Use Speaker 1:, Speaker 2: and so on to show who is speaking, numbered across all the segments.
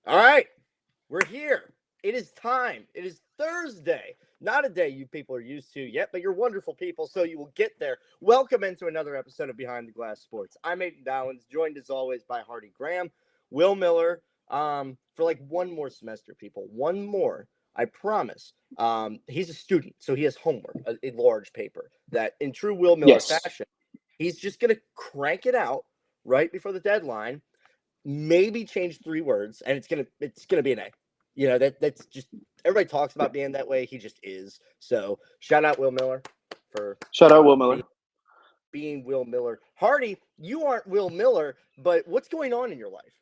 Speaker 1: All right, we're here. It is time. It is Thursday. Not a day you people are used to yet, but you're wonderful people, so you will get there. Welcome into another episode of Behind the Glass Sports. I'm Aidan Dowens, joined as always by Hardy Graham, Will Miller, for like one more semester, people. One more. I promise. He's a student, so he has homework, a large paper that, in true Will Miller
Speaker 2: Yes.
Speaker 1: fashion, he's just going to crank it out right before the deadline, maybe change three words, and it's gonna be an A. That's just everybody talks about being that way. He just is. So shout out Will Miller for
Speaker 2: Shout out Will Miller.
Speaker 1: being Will Miller. Hardy, you aren't Will Miller, but what's going on in your life?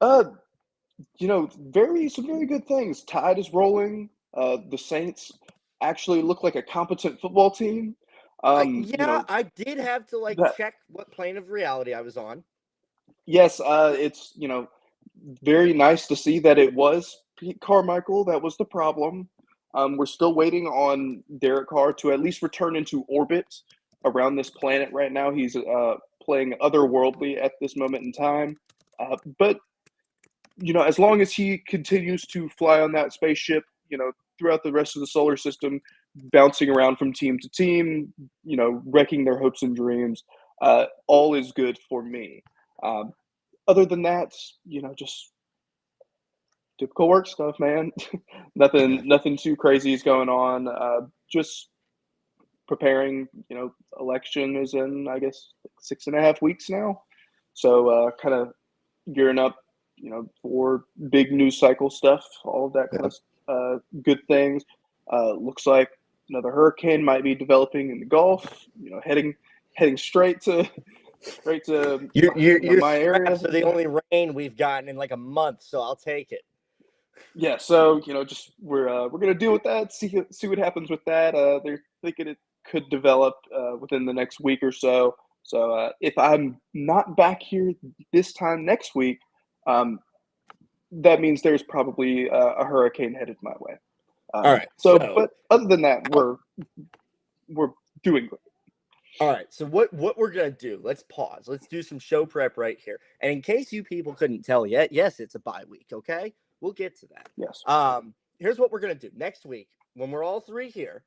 Speaker 2: Uh, some very good things. Tide is rolling. The Saints actually look like a competent football team.
Speaker 1: I did have to
Speaker 2: That
Speaker 1: check what plane of reality I was on.
Speaker 2: yes, it's very nice to see that it was Pete Carmichael that was the problem. We're still waiting on Derek Carr to at least return into orbit around this planet right now. He's playing otherworldly at this moment in time. But as long as he continues to fly on that spaceship, throughout the rest of the solar system, bouncing around from team to team, wrecking their hopes and dreams, all is good for me. Um, Other than that, just typical work stuff, man. Nothing too crazy is going on. Just preparing. Election is in, I guess, like 6.5 weeks now. So kind of gearing up, for big news cycle stuff, all of that kind of good things. Looks like another hurricane might be developing in the Gulf. Heading straight to
Speaker 1: You're
Speaker 2: my area.
Speaker 1: strapped to the only rain we've gotten in like a month, so I'll take it.
Speaker 2: Yeah, so just we're gonna deal with that. See what happens with that. They're thinking it could develop within the next week or so. So if I'm not back here this time next week, um, that means there's probably a hurricane headed my way.
Speaker 1: All right, so
Speaker 2: But other than that, we're doing great.
Speaker 1: all right, so what we're gonna do? Let's pause. Let's do some show prep right here. And in case you people couldn't tell yet, yes, it's a bye week. Okay, we'll get to that.
Speaker 2: Yes.
Speaker 1: Here's what we're gonna do next week when we're all three here.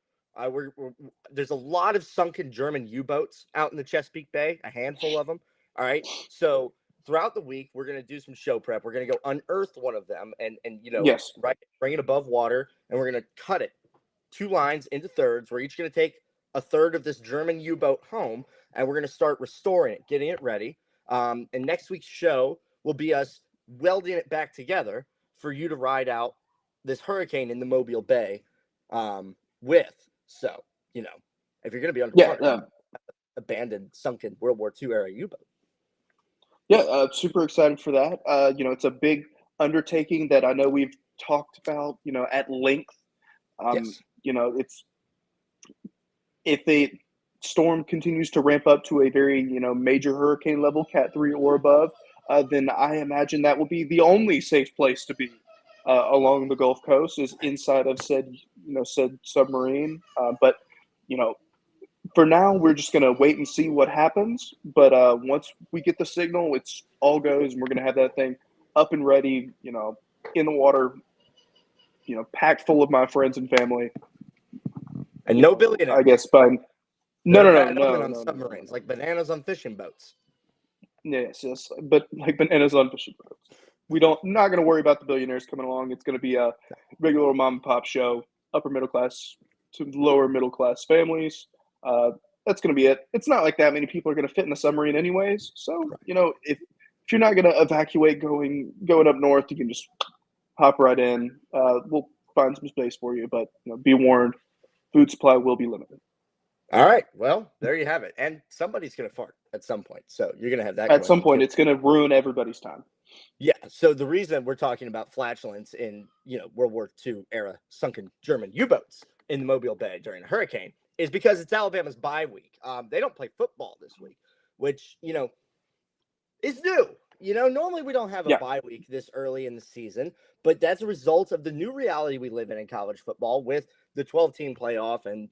Speaker 1: There's a lot of sunken German U-boats out in the Chesapeake Bay, a handful of them. All right, so throughout the week we're gonna do some show prep. We're gonna go unearth one of them and
Speaker 2: Yes.
Speaker 1: right, bring it above water, and we're gonna cut it two lines into thirds. We're each gonna take a third of this German U-boat home, and we're going to start restoring it, getting it ready. And next week's show will be us welding it back together for you to ride out this hurricane in the Mobile Bay with. So, if you're going to be
Speaker 2: Yeah.
Speaker 1: underwater, abandoned, sunken World War II era U-boat.
Speaker 2: Yeah. Super excited for that. It's a big undertaking that I know we've talked about, at length.
Speaker 1: Yes.
Speaker 2: It's if the storm continues to ramp up to a very major hurricane level, Cat 3 or above, then I imagine that will be the only safe place to be along the Gulf Coast is inside of said submarine. But you know for now we're just gonna wait and see what happens. But once we get the signal, it's all goes, and we're gonna have that thing up and ready. In the water. Packed full of my friends and family.
Speaker 1: And no billionaires.
Speaker 2: I guess by
Speaker 1: They're
Speaker 2: no,
Speaker 1: a
Speaker 2: no, no,
Speaker 1: bad omen
Speaker 2: no,
Speaker 1: on
Speaker 2: no, no, no,
Speaker 1: submarines, like bananas on fishing boats.
Speaker 2: Yes, yes, but like bananas on fishing boats. We don't not going to worry about the billionaires coming along. It's going to be a regular mom and pop show, upper middle class to lower middle class families. That's going to be it. It's not like that many people are going to fit in the submarine anyways. So if you're not going to evacuate going up north, you can just hop right in. We'll find some space for you, but be warned, food supply will be limited.
Speaker 1: All right. Well, there you have it. And somebody's going to fart at some point. So you're going to have that
Speaker 2: At
Speaker 1: going
Speaker 2: some
Speaker 1: on
Speaker 2: point,
Speaker 1: too.
Speaker 2: it's going to ruin everybody's time.
Speaker 1: Yeah. So the reason we're talking about flatulence in, World War II era sunken German U-boats in the Mobile Bay during a hurricane is because it's Alabama's bye week. They don't play football this week, which, is new. Normally we don't have a
Speaker 2: Yeah.
Speaker 1: bye week this early in the season, but that's a result of the new reality we live in college football with the 12-team playoff and,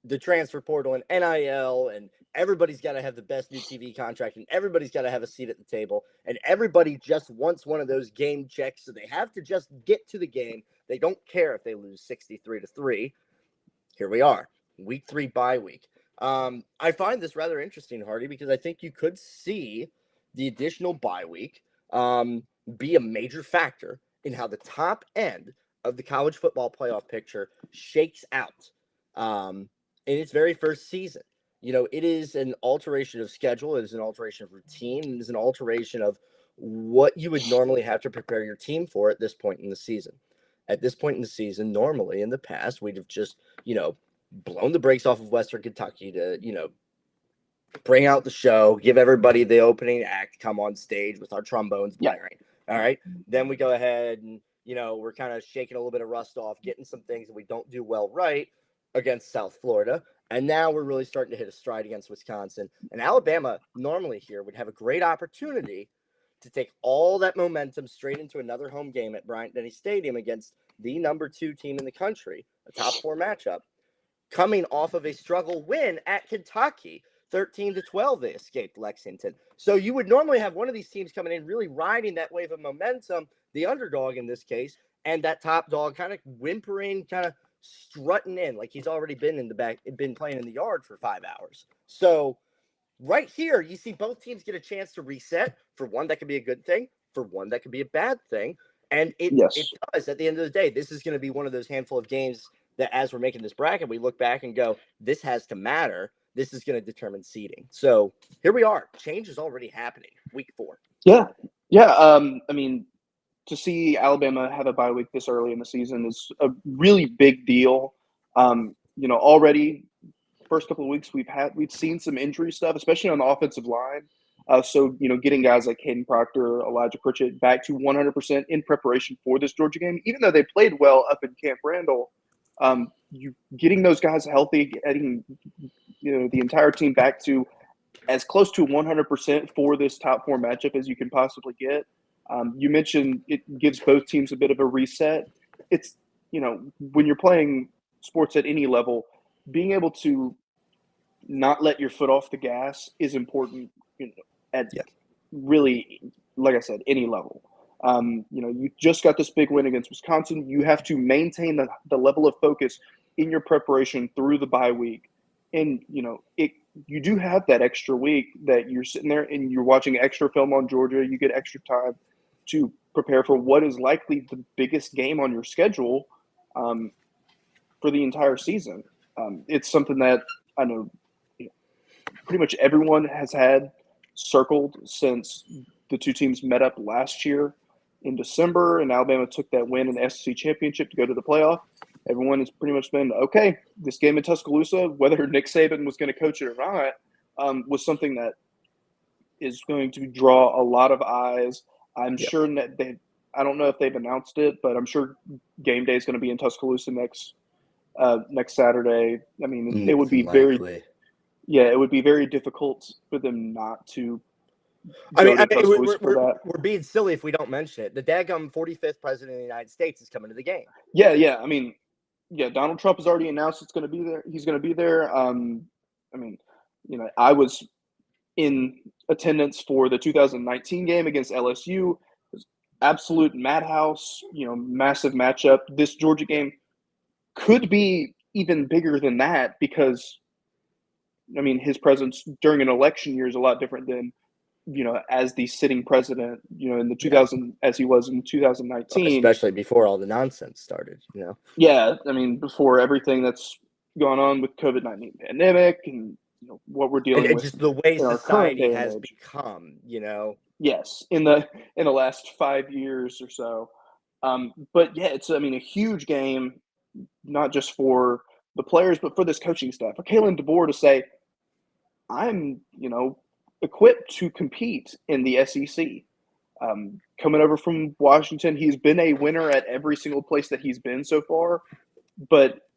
Speaker 1: the transfer portal and NIL, and everybody's got to have the best new TV contract, and everybody's got to have a seat at the table, and everybody just wants one of those game checks, so they have to just get to the game. They don't care if they lose 63-3. Here we are, week 3 bye week. I find this rather interesting, Hardy, because I think you could see the additional bye week be a major factor in how the top end of the college football playoff picture shakes out in its very first season. You know, it is an alteration of schedule, it is an alteration of routine, it is an alteration of what you would normally have to prepare your team for at this point in the season. At this point in the season, normally in the past, we'd have just, blown the brakes off of Western Kentucky to, bring out the show, give everybody the opening act, come on stage with our trombones blaring. All right. Then we go ahead and, we're kind of shaking a little bit of rust off, getting some things that we don't do well right against South Florida. And now we're really starting to hit a stride against Wisconsin. And Alabama normally here would have a great opportunity to take all that momentum straight into another home game at Bryant-Denny Stadium against the number 2 team in the country, a top 4 matchup, coming off of a struggle win at Kentucky. 13-12, they escaped Lexington. So you would normally have one of these teams coming in really riding that wave of momentum, the underdog in this case, and that top dog kind of whimpering, kind of strutting in like he's already been playing in the yard for 5 hours. So right here, you see both teams get a chance to reset. For one, that could be a good thing. For one, that could be a bad thing. And it does. At the end of the day, this is going to be one of those handful of games that as we're making this bracket, we look back and go, this has to matter. This is going to determine seeding. So here we are. Change is already happening. Week 4.
Speaker 2: Yeah. I mean, to see Alabama have a bye week this early in the season is a really big deal. Already first couple of weeks we've seen some injury stuff, especially on the offensive line. So getting guys like Hayden Proctor, Elijah Pritchett back to 100% in preparation for this Georgia game, even though they played well up in Camp Randall, you getting those guys healthy, getting the entire team back to as close to 100% for this top 4 matchup as you can possibly get. You mentioned it gives both teams a bit of a reset. It's when you're playing sports at any level, being able to not let your foot off the gas is important at really, like I said, any level. You just got this big win against Wisconsin. You have to maintain the level of focus in your preparation through the bye week. And, you do have that extra week that you're sitting there and you're watching extra film on Georgia. You get extra time to prepare for what is likely the biggest game on your schedule for the entire season. It's something that I know pretty much everyone has had circled since the two teams met up last year in December, and Alabama took that win in the SEC championship to go to the playoff. Everyone has pretty much been, okay, this game in Tuscaloosa, whether Nick Saban was going to coach it or not, was something that is going to draw a lot of eyes. I'm sure that I don't know if they've announced it, but I'm sure game day is going to be in Tuscaloosa next Saturday. I mean, it would be it would be very difficult for them not to.
Speaker 1: We're being silly if we don't mention it. The daggum 45th president of the United States is coming to the game.
Speaker 2: Yeah. I mean, Donald Trump has already announced it's going to be there. He's going to be there. I was in attendance for the 2019 game against LSU. It was absolute madhouse, massive matchup. This Georgia game could be even bigger than that because, his presence during an election year is a lot different than, as the sitting president, in the 2000 as he was in 2019.
Speaker 1: Especially before all the nonsense started,
Speaker 2: Yeah, before everything that's gone on with COVID-19 pandemic and what we're dealing with,
Speaker 1: just the way society has become,
Speaker 2: Yes, in the last 5 years or so. But yeah, it's a huge game, not just for the players, but for this coaching staff. For Kalen DeBoer to say, I'm equipped to compete in the SEC. Coming over from Washington, he's been a winner at every single place that he's been so far. But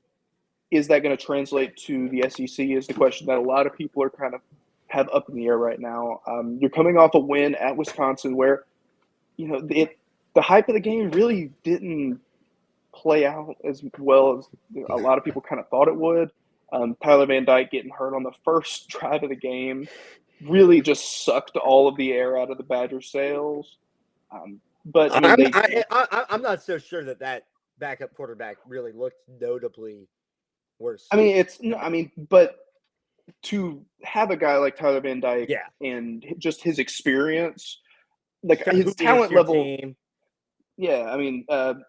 Speaker 2: is that going to translate to the SEC is the question that a lot of people are kind of have up in the air right now. You're coming off a win at Wisconsin where, the hype of the game really didn't play out as well as a lot of people kind of thought it would. Tyler Van Dyke getting hurt on the first drive of the game really just sucked all of the air out of the Badgers' sails. But I mean,
Speaker 1: I'm not so sure that backup quarterback really looked notably worse.
Speaker 2: but to have a guy like Tyler Van Dyke
Speaker 1: Yeah,
Speaker 2: and just his experience, like
Speaker 1: kind of
Speaker 2: his
Speaker 1: who he is
Speaker 2: talent
Speaker 1: to your
Speaker 2: level.
Speaker 1: team.
Speaker 2: Yeah,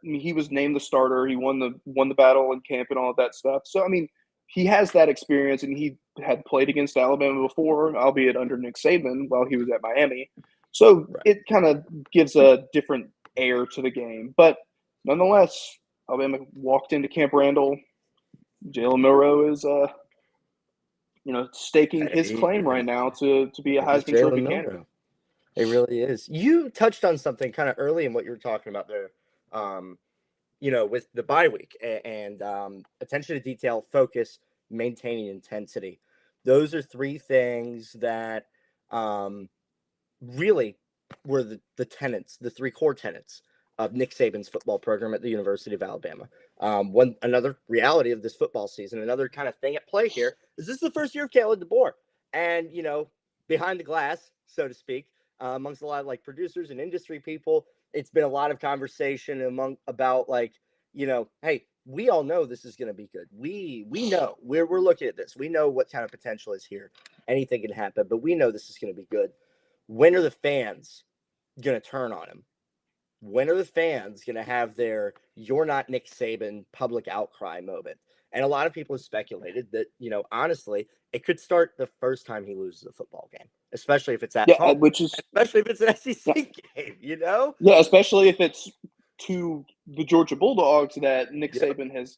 Speaker 2: he was named the starter. He won the battle in camp and all of that stuff. So I mean, he has that experience, and he had played against Alabama before, albeit under Nick Saban while he was at Miami. So
Speaker 1: Right.
Speaker 2: it kind of gives a different air to the game. But nonetheless, Alabama walked into Camp Randall. Jalen Milroe is staking his
Speaker 1: Hey,
Speaker 2: claim right now to be a
Speaker 1: it is
Speaker 2: Heisman
Speaker 1: Jalen
Speaker 2: Trophy candidate.
Speaker 1: Milroe. It really is. You touched on something kind of early in what you were talking about there. With the bye week and attention to detail, focus, maintaining intensity. Those are three things that really were the tenets, the three core tenets of Nick Saban's football program at the University of Alabama. Another reality of this football season, another kind of thing at play here is this is the first year of Kalen DeBoer, and behind the glass, so to speak, amongst a lot of like producers and industry people, it's been a lot of conversation about hey, we all know this is going to be good. We know we're looking at this. We know what kind of potential is here. Anything can happen, but we know this is going to be good. When are the fans going to turn on him? When are the fans going to have their "you're not Nick Saban" public outcry moment? And a lot of people have speculated that, honestly, it could start the first time he loses a football game, especially if it's at
Speaker 2: Yeah,
Speaker 1: home,
Speaker 2: which is
Speaker 1: especially if it's an
Speaker 2: yeah,
Speaker 1: SEC game.
Speaker 2: yeah, especially if it's to the Georgia Bulldogs that Nick
Speaker 1: Yep.
Speaker 2: Saban has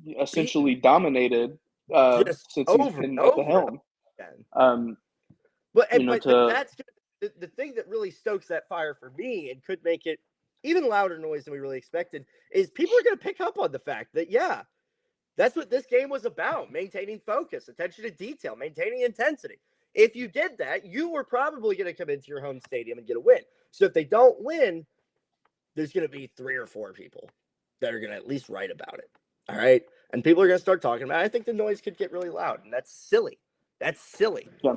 Speaker 1: Beat
Speaker 2: essentially dominated
Speaker 1: just
Speaker 2: since he's
Speaker 1: over
Speaker 2: been
Speaker 1: and
Speaker 2: at the
Speaker 1: over and
Speaker 2: helm.
Speaker 1: over again.
Speaker 2: Um,
Speaker 1: But
Speaker 2: to
Speaker 1: that's the thing that really stokes that fire for me and could make it even louder noise than we really expected is people are going to pick up on the fact that, yeah, that's what this game was about: maintaining focus, attention to detail, maintaining intensity. If you did that, you were probably going to come into your home stadium and get a win. So if they don't win, there's going to be 3 or 4 people that are going to at least write about it. All right. And people are going to start talking about it. I think the noise could get really loud, and that's silly. That's silly.
Speaker 2: yeah,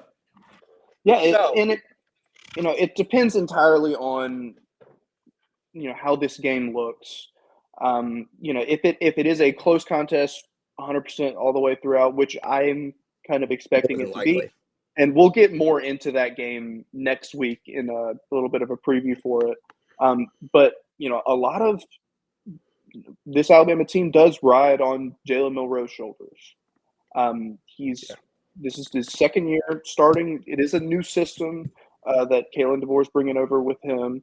Speaker 2: yeah,
Speaker 1: So,
Speaker 2: it depends entirely on how this game looks. If it is a close contest, 100% all the way throughout, which I'm kind of
Speaker 1: more
Speaker 2: expecting
Speaker 1: than
Speaker 2: it to be,
Speaker 1: likely.
Speaker 2: and we'll get more into that game next week in a little bit of a preview for it. But a lot of this Alabama team does ride on Jalen Milroe's shoulders.
Speaker 1: Yeah.
Speaker 2: This is his second year starting. It is a new system that Kalen DeBoer is bringing over with him,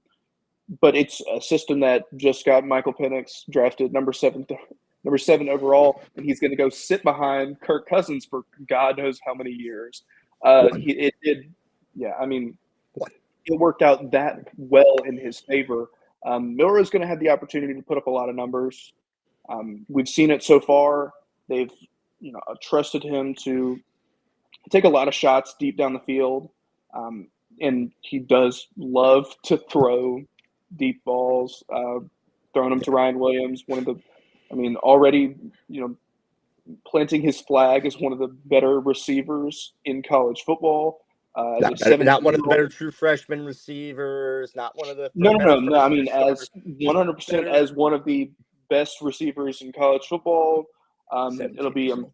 Speaker 2: but it's a system that just got Michael Penix drafted number 7 overall, and he's going to go sit behind Kirk Cousins for God knows how many years.
Speaker 1: One.
Speaker 2: It did, yeah. I mean,
Speaker 1: One.
Speaker 2: it worked out that well in his favor. Miller is going to have the opportunity to put up a lot of numbers. We've seen it so far. They've trusted him to take a lot of shots deep down the field, and he does love to throw deep balls, throwing them to Ryan Williams. Already planting his flag as one of the better receivers in college football. As a
Speaker 1: Not one of the
Speaker 2: 17-year-old,
Speaker 1: better true freshman receivers, not one of the better
Speaker 2: no. I
Speaker 1: first year
Speaker 2: mean, as
Speaker 1: starters. Just
Speaker 2: 100%
Speaker 1: better
Speaker 2: as one of the best receivers in college football. It'll
Speaker 1: 17
Speaker 2: be
Speaker 1: years old.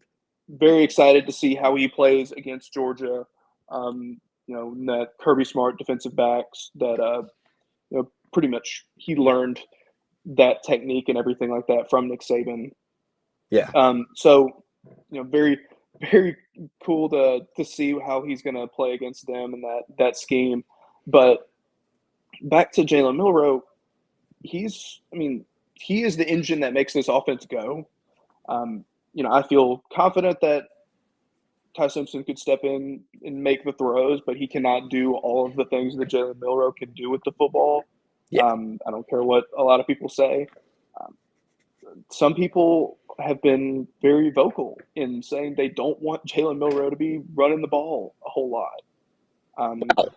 Speaker 2: very excited to see how he plays against Georgia. That Kirby Smart defensive backs that pretty much he learned that technique and everything like that from Nick Saban.
Speaker 1: Yeah.
Speaker 2: So very very cool to see how he's going to play against them and that scheme. But back to Jalen Milroe, he is the engine that makes this offense go. I feel confident that Ty Simpson could step in and make the throws, but he cannot do all of the things that Jalen Milroe can do with the football.
Speaker 1: Yeah.
Speaker 2: I don't care what a lot of people say. Some people have been very vocal in saying they don't want Jalen Milroe to be running the ball a whole lot.
Speaker 1: Wow.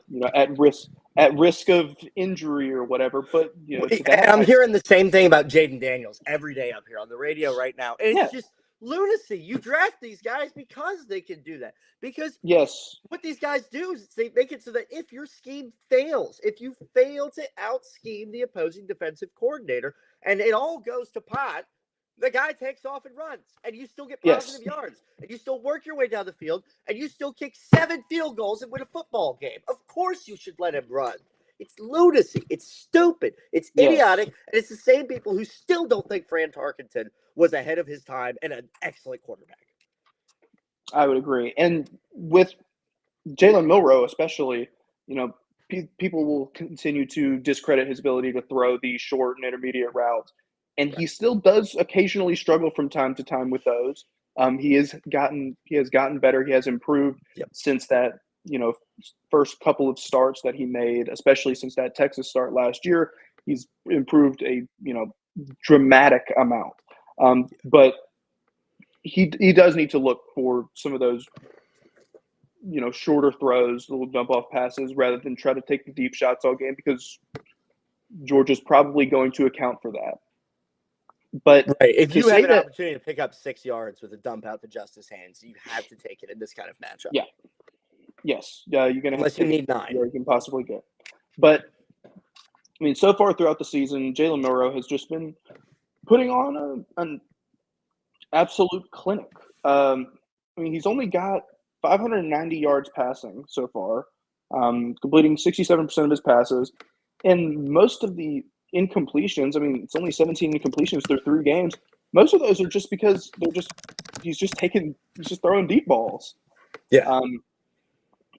Speaker 2: At risk of injury or whatever. But to
Speaker 1: And
Speaker 2: that,
Speaker 1: I'm
Speaker 2: I say,
Speaker 1: hearing the same thing about Jaden Daniels every day up here on the radio right now. And it's
Speaker 2: yeah,
Speaker 1: just lunacy. You draft these guys because they can do that. Because
Speaker 2: Yes.
Speaker 1: what these guys do is they make it so that if your scheme fails, if you fail to out scheme the opposing defensive coordinator, and it all goes to pot, the guy takes off and runs, and you still get positive
Speaker 2: Yes.
Speaker 1: yards, and you still work your way down the field, and you still kick 7 field goals and win a football game. Of course you should let him run. It's lunacy. It's stupid. It's
Speaker 2: Yes.
Speaker 1: idiotic. And it's the same people who still don't think Fran Tarkenton was ahead of his time and an excellent quarterback.
Speaker 2: I would agree. And with Jalen Milroe, especially, people will continue to discredit his ability to throw these short and intermediate routes. And he still does occasionally struggle from time to time with those. He has gotten better. He has improved since that, first couple of starts that he made, especially since that Texas start last year. He's improved a, dramatic amount. But he does need to look for some of those, shorter throws, little dump off passes, rather than try to take the deep shots all game, because Georgia's probably going to account for that. But
Speaker 1: right, if you have an
Speaker 2: that,
Speaker 1: opportunity to pick up 6 yards with a dump out to Justice hands, you have to take it in this kind of matchup.
Speaker 2: Yeah. Yes. You're going to have
Speaker 1: Unless
Speaker 2: to
Speaker 1: you need 9.
Speaker 2: You can possibly get. But, I mean, so far throughout the season, Jalen Milroe has just been putting on an absolute clinic. He's only got 590 yards passing so far, completing 67% of his passes. And most of the incompletions, it's only 17 incompletions through 3 games. Most of those are just because he's just throwing deep balls.
Speaker 1: Yeah.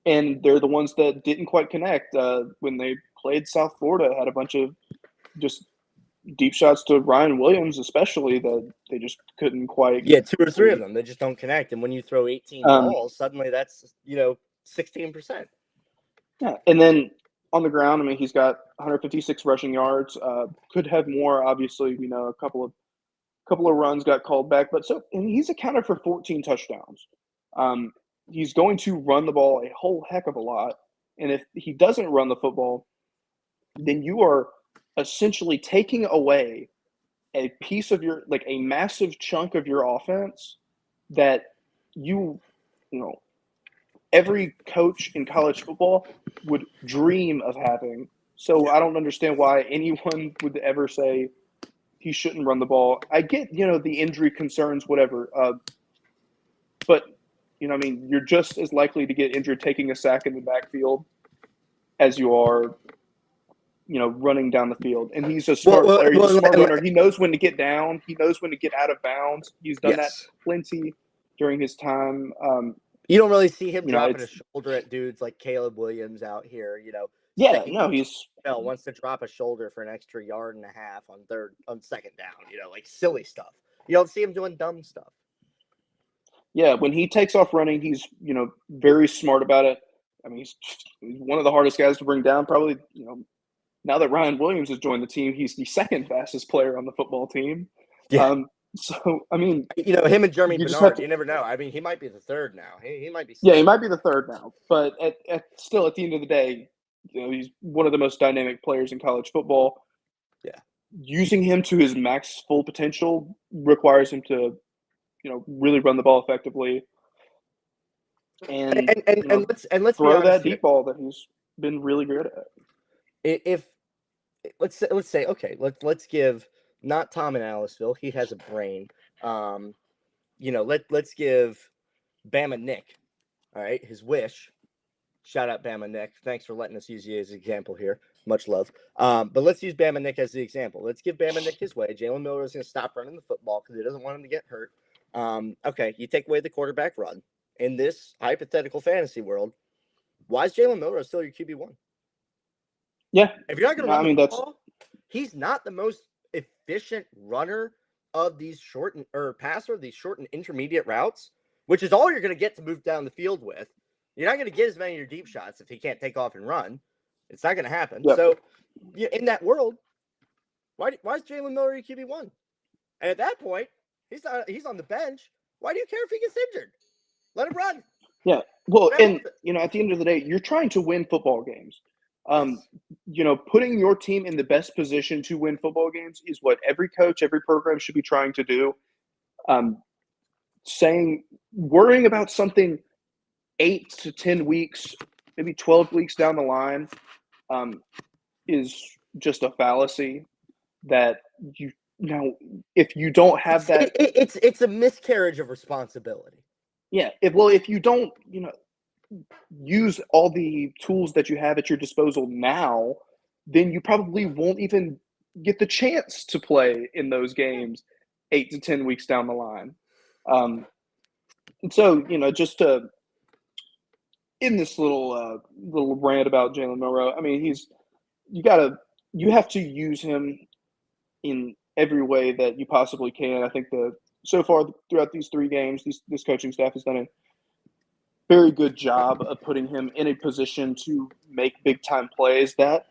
Speaker 2: And they're the ones that didn't quite connect when they played South Florida. Had a bunch of just deep shots to Ryan Williams, especially, that they just couldn't quite.
Speaker 1: Yeah, 2 or 3 of them, they just don't connect. And when you throw 18 balls, suddenly that's 16%.
Speaker 2: Yeah, and then on the ground, he's got 156 rushing yards. Could have more, obviously. A couple of runs got called back, and he's accounted for 14 touchdowns. He's going to run the ball a whole heck of a lot, and if he doesn't run the football, then you are essentially taking away a piece of a massive chunk of your offense that every coach in college football would dream of having. So I don't understand why anyone would ever say he shouldn't run the ball. I get, the injury concerns, whatever. But, you're just as likely to get injured taking a sack in the backfield as you are, running down the field. And he's a smart player. He's a smart runner. He knows when to get down. He knows when to get out of bounds. He's done that plenty during his time.
Speaker 1: You don't really see him dropping a shoulder at dudes like Caleb Williams out here,
Speaker 2: Yeah, no, he's
Speaker 1: wants to drop a shoulder for an extra 1.5 yards on second down, like silly stuff. You don't see him doing dumb stuff.
Speaker 2: Yeah, when he takes off running, he's, very smart about it. He's one of the hardest guys to bring down, probably, now that Ryan Williams has joined the team, he's the second fastest player on the football team.
Speaker 1: Yeah.
Speaker 2: Him
Speaker 1: and Jeremy Bernard, you never know. He might be the third now. He might be.
Speaker 2: Yeah, he might be the third now. But still, at the end of the day, he's one of the most dynamic players in college football.
Speaker 1: Yeah.
Speaker 2: Using him to his max full potential requires him to, really run the ball effectively. And
Speaker 1: let's
Speaker 2: throw that deep ball that he's been really good at.
Speaker 1: Let's say, okay, let's give not Tom in Aliceville. He has a brain. Let's give Bama Nick, all right, his wish. Shout out Bama Nick. Thanks for letting us use you as an example here. Much love. But let's use Bama Nick as the example. Let's give Bama Nick his way. Jalen Milroe is going to stop running the football because he doesn't want him to get hurt. Okay, you take away the quarterback run. In this hypothetical fantasy world, why is Jalen Milroe still your QB1?
Speaker 2: Yeah.
Speaker 1: If you're not going to run the ball, he's not the most efficient runner of these short and intermediate routes, which is all you're going to get to move down the field with. You're not going to get as many of your deep shots if he can't take off and run. It's not going to happen. Yep. So, in that world, why is Jalen Milroe your QB1? And at that point, he's on the bench. Why do you care if he gets injured? Let him run.
Speaker 2: Yeah. Well, and at the end of the day, you're trying to win football games. Putting your team in the best position to win football games is what every coach, every program should be trying to do. worrying about something 8 to 10 weeks, maybe 12 weeks down the line, is just a fallacy. That if you don't have that,
Speaker 1: it's a miscarriage of responsibility.
Speaker 2: yeah. If you don't, use all the tools that you have at your disposal now, then you probably won't even get the chance to play in those games 8 to 10 weeks down the line. And so, just to in this little rant about Jalen Milroe, I mean, you have to use him in every way that you possibly can. I think so far throughout these 3 games, this coaching staff has done a very good job of putting him in a position to make big time plays. That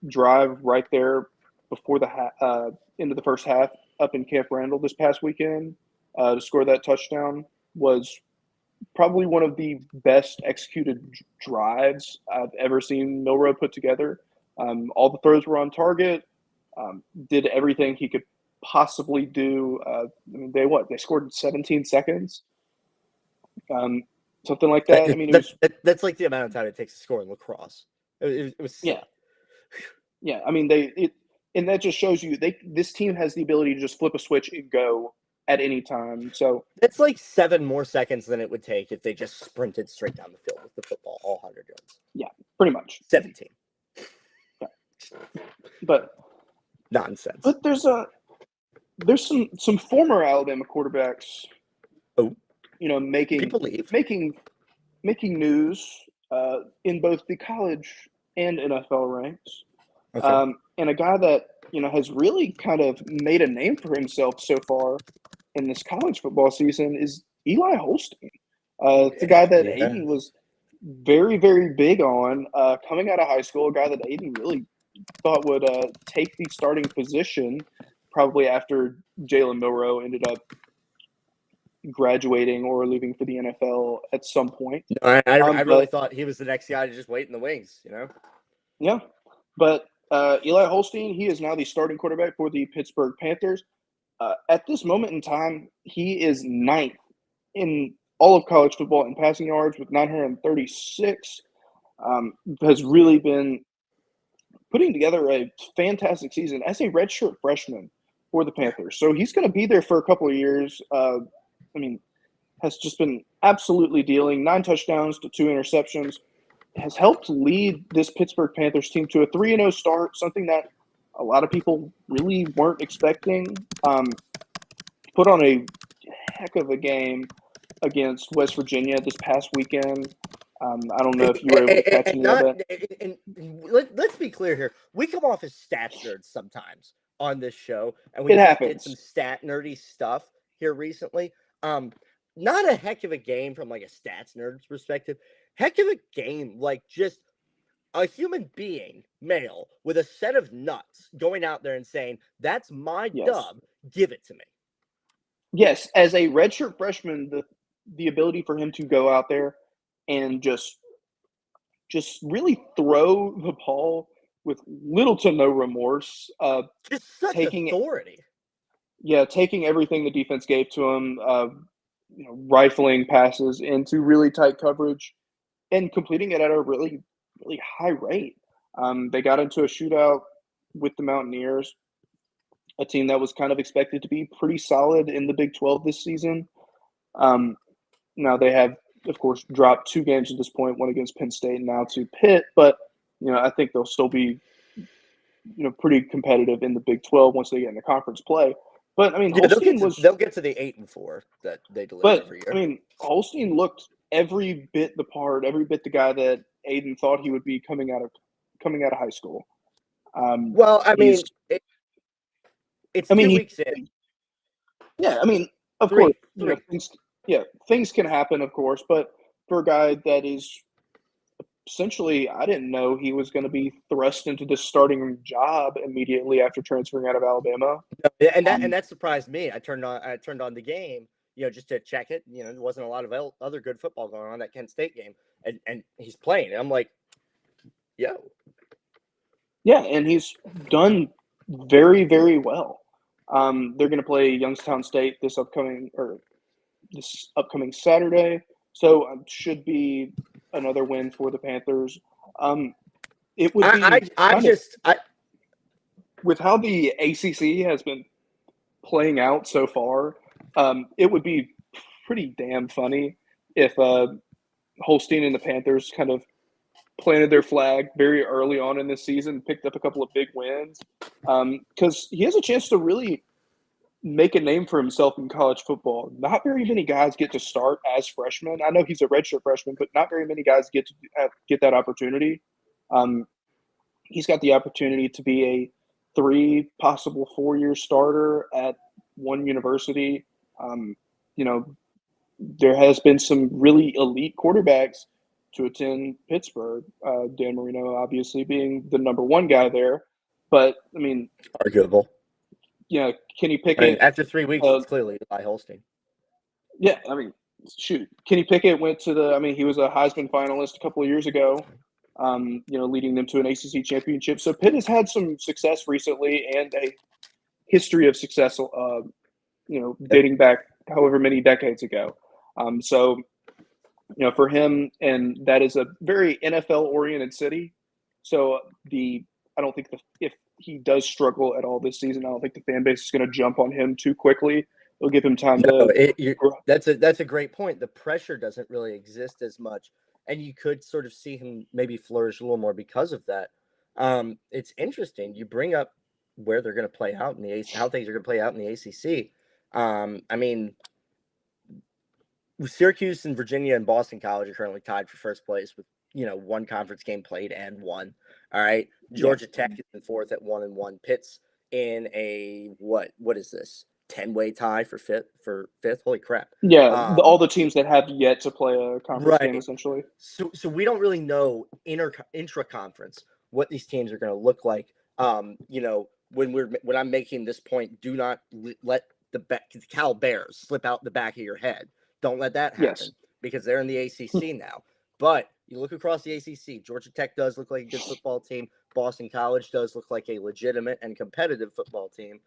Speaker 2: drive right there before the end of the first half up in Camp Randall this past weekend to score that touchdown was probably one of the best executed drives I've ever seen Milroe put together. All the throws were on target. Did everything he could possibly do. They scored in 17 seconds. Something like that. I mean,
Speaker 1: that's like the amount of time it takes to score in lacrosse. It was silly.
Speaker 2: Yeah. I mean, and that just shows you this team has the ability to just flip a switch and go at any time. So
Speaker 1: it's like 7 more seconds than it would take if they just sprinted straight down the field with the football all 100 yards.
Speaker 2: Yeah, pretty much
Speaker 1: 17.
Speaker 2: Yeah. But
Speaker 1: nonsense.
Speaker 2: But there's some former Alabama quarterbacks.
Speaker 1: Oh,
Speaker 2: making news in both the college and NFL ranks.
Speaker 1: Okay.
Speaker 2: And a guy that has really kind of made a name for himself so far in this college football season is Eli Holstein. It's a guy that Aidan was very, very big on coming out of high school. A guy that Aidan really thought would take the starting position probably after Jalen Milroe ended up graduating or leaving for the NFL at some point.
Speaker 1: No, I really thought he was the next guy to just wait in the wings,
Speaker 2: Yeah, but Eli Holstein, he is now the starting quarterback for the Pittsburgh Panthers. At this moment in time, he is 9th in all of college football in passing yards with 936. Has really been putting together a fantastic season as a redshirt freshman for the Panthers. So he's going to be there for a couple of years. Has just been absolutely dealing 9 touchdowns to 2 interceptions. Has helped lead this Pittsburgh Panthers team to a 3-0 start, something that a lot of people really weren't expecting. Put on a heck of a game against West Virginia this past weekend. I don't know if you were able to catch any of it.
Speaker 1: And let's be clear here. We come off as stats nerds sometimes on this show, and we did some stat nerdy stuff here recently. Not a heck of a game from like a stats nerd's perspective. Heck of a game, like just a human being, male, with a set of nuts going out there and saying, "That's my dub, give it to me."
Speaker 2: Yes, as a redshirt freshman, the ability for him to go out there and just really throw the ball with little to no remorse.
Speaker 1: Just such authority.
Speaker 2: Taking everything the defense gave to him, rifling passes into really tight coverage and completing it at a really, really high rate. They got into a shootout with the Mountaineers, a team that was kind of expected to be pretty solid in the Big 12 this season. Now they have, of course, dropped 2 games at this point, one against Penn State and now to Pitt, but I think they'll still be pretty competitive in the Big 12 once they get into conference play. But
Speaker 1: they'll get to the 8-4 that they deliver every year.
Speaker 2: Holstein looked every bit the part, every bit the guy that Aidan thought he would be coming out of high school.
Speaker 1: It's 2 weeks in.
Speaker 2: Yeah, of course, things can happen, of course, but for a guy that is essentially, I didn't know he was going to be thrust into this starting job immediately after transferring out of Alabama.
Speaker 1: And that surprised me. I turned on the game, just to check it. There wasn't a lot of other good football going on that Kent State game, and he's playing. And I'm like, yo.
Speaker 2: Yeah, and he's done very, very well. They're going to play Youngstown State this upcoming, or this upcoming Saturday. So should be another win for the Panthers. It would be
Speaker 1: I
Speaker 2: kind of
Speaker 1: just I
Speaker 2: with how the ACC has been playing out so far. It would be pretty damn funny if Holstein and the Panthers kind of planted their flag very early on in this season, picked up a couple of big wins, because he has a chance to really make a name for himself in college football. Not very many guys get to start as freshmen. I know he's a redshirt freshman, but not very many guys get that opportunity. Um, he's got the opportunity to be a 3, possible 4-year starter at one university. You know, there has been some really elite quarterbacks to attend Pittsburgh. Dan Marino, obviously, being the number one guy there. But I mean,
Speaker 1: arguable.
Speaker 2: Kenny
Speaker 1: I mean,
Speaker 2: Pickett.
Speaker 1: after 3 weeks, it's clearly Eli Holstein.
Speaker 2: Yeah, I mean, shoot, Kenny Pickett went to the. I mean, he was a Heisman finalist a couple of years ago. Leading them to an ACC championship. So Pitt has had some success recently and a history of success. Dating back however many decades ago. For him, and that is a very NFL oriented city. So I don't think if he does struggle at all this season, I don't think the fan base is going to jump on him too quickly. It'll give him time to.
Speaker 1: That's a great point. The pressure doesn't really exist as much, and you could sort of see him maybe flourish a little more because of that. It's interesting. You bring up where they're going to play out in the how things are going to play out in the ACC. I mean, Syracuse and Virginia and Boston College are currently tied for first place with one conference game played and won. All right, Georgia Tech is in fourth at 1-1. Pitt's in a what is this 10-way tie for fifth? Holy crap!
Speaker 2: Yeah, all the teams that have yet to play a conference game, essentially.
Speaker 1: So we don't really know intra conference what these teams are going to look like. When I'm making this point, do not let the Cal Bears slip out the back of your head. Don't let that happen because they're in the ACC now. But you look across the ACC, Georgia Tech does look like a good football team. Boston College does look like a legitimate and competitive football team.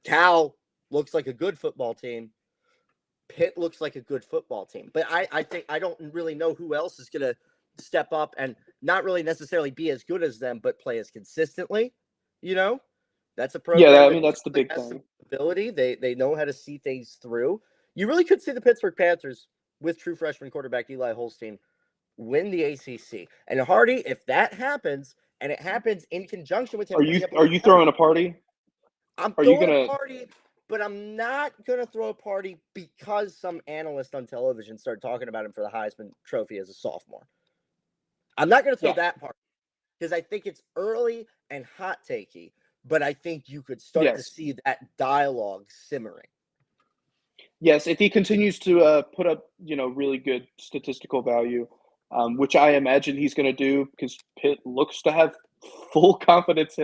Speaker 1: Cal looks like a good football team. Pitt looks like a good football team. But I think I don't really know who else is going to step up and not really necessarily be as good as them, but play as consistently. That's a program.
Speaker 2: Yeah, I mean, that's the big thing.
Speaker 1: Ability. They know how to see things through. You really could see the Pittsburgh Panthers with true freshman quarterback Eli Holstein win the ACC. And Hardy, if that happens, and it happens in conjunction with him,
Speaker 2: are you throwing a party?
Speaker 1: I'm throwing a party, but I'm not gonna throw a party because some analyst on television started talking about him for the Heisman Trophy as a sophomore. I'm not gonna throw that party because I think it's early and hot takey, but I think you could start to see that dialogue simmering.
Speaker 2: Yes, if he continues to put up, really good statistical value, which I imagine he's going to do because Pitt looks to have full confidence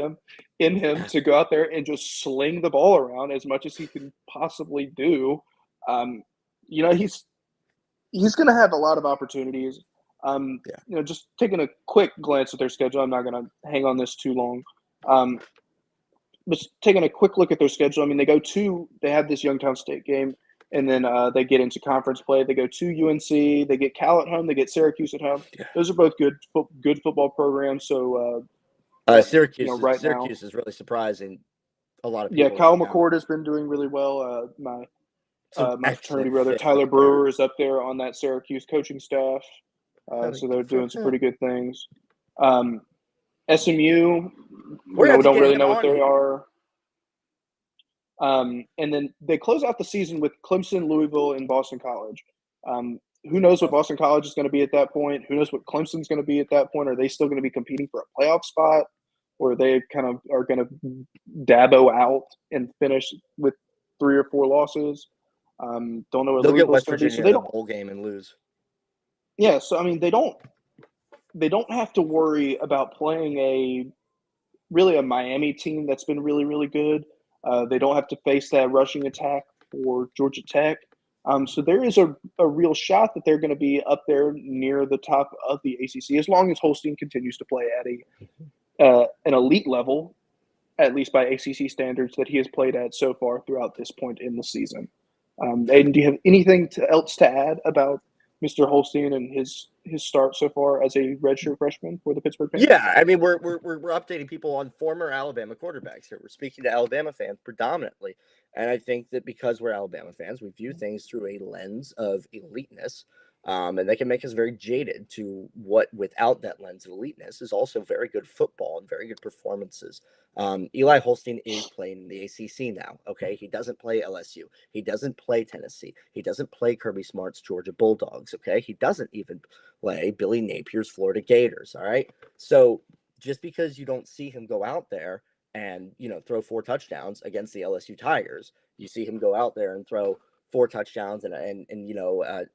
Speaker 2: in him to go out there and just sling the ball around as much as he can possibly do. He's going to have a lot of opportunities. Just taking a quick glance at their schedule, I'm not going to hang on this too long. Just taking a quick look at their schedule, I mean, they have this Youngstown State game. And then they get into conference play. They go to UNC. They get Cal at home. They get Syracuse at home. Those are both good football programs. So
Speaker 1: Syracuse is really surprising a lot of people.
Speaker 2: Yeah, Kyle McCord has been doing really well. My fraternity brother Tyler Brewer is up there on that Syracuse coaching staff. So they're doing some pretty good things. SMU, we don't really know what they are. And then they close out the season with Clemson, Louisville, and Boston College. Who knows what Boston College is going to be at that point? Who knows what Clemson's going to be at that point? Are they still going to be competing for a playoff spot? Or they kind of are going to dabo out and finish with 3 or 4 losses? Don't know what
Speaker 1: they'll get
Speaker 2: Louisville's
Speaker 1: West Virginia in the bowl game and lose.
Speaker 2: Yeah, so I mean they don't have to worry about playing a Miami team that's been really, really good. They don't have to face that rushing attack for Georgia Tech. So there is a real shot that they're going to be up there near the top of the ACC as long as Holstein continues to play at an elite level, at least by ACC standards that he has played at so far throughout this point in the season. Aidan, do you have anything else to add about Mr. Holstein and his start so far as a redshirt freshman for the Pittsburgh Panthers?
Speaker 1: Yeah, I mean we're updating people on former Alabama quarterbacks here. We're speaking to Alabama fans predominantly, and I think that because we're Alabama fans, we view things through a lens of eliteness, and they can make us very jaded to what, without that lens of eliteness, is also very good football and very good performances. Eli Holstein is playing in the ACC now. Okay, he doesn't play LSU. He doesn't play Tennessee. He doesn't play Kirby Smart's Georgia Bulldogs. Okay, he doesn't even play Billy Napier's Florida Gators. All right. So just because you don't see him go out there and, throw 4 touchdowns against the LSU Tigers, you see him go out there and throw 4 touchdowns and an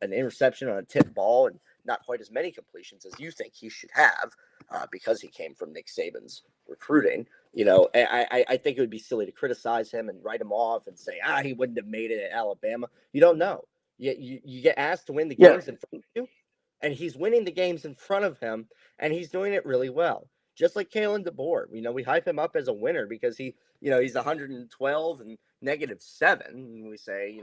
Speaker 1: interception on a tip ball and not quite as many completions as you think he should have, because he came from Nick Saban's recruiting. I think it would be silly to criticize him and write him off and say, he wouldn't have made it at Alabama. You don't know. You get asked to win the games in front of you, and he's winning the games in front of him, and he's doing it really well. Just like Kalen DeBoer, we hype him up as a winner because he's 112 and -7, and we say,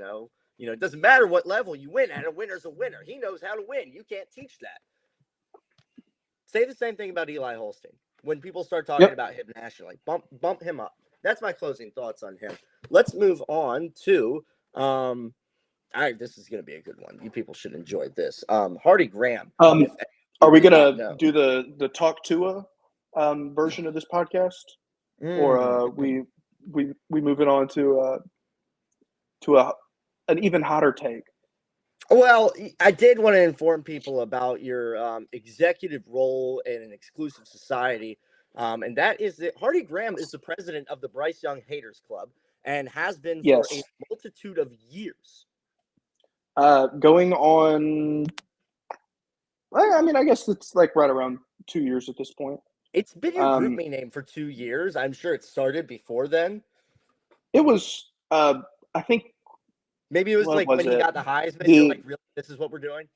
Speaker 1: it doesn't matter what level you win at. A winner's a winner. He knows how to win. You can't teach that. Say the same thing about Eli Holstein. When people start talking about him nationally, bump him up. That's my closing thoughts on him. Let's move on to this is going to be a good one. You people should enjoy this. Hardy Graham.
Speaker 2: Are we going to do the Talk Tua version of this podcast, or we move it on to an even hotter take?
Speaker 1: Well, I did want to inform people about your executive role in an exclusive society, and that is that Hardy Graham is the president of the Bryce Young Haters Club and has been for a multitude of years.
Speaker 2: Going on, I guess it's like right around 2 years at this point.
Speaker 1: It's been your group me name for 2 years. I'm sure it started before then.
Speaker 2: It was, I think.
Speaker 1: Maybe it was like when he got the Heisman, you're like, really, this is what we're doing?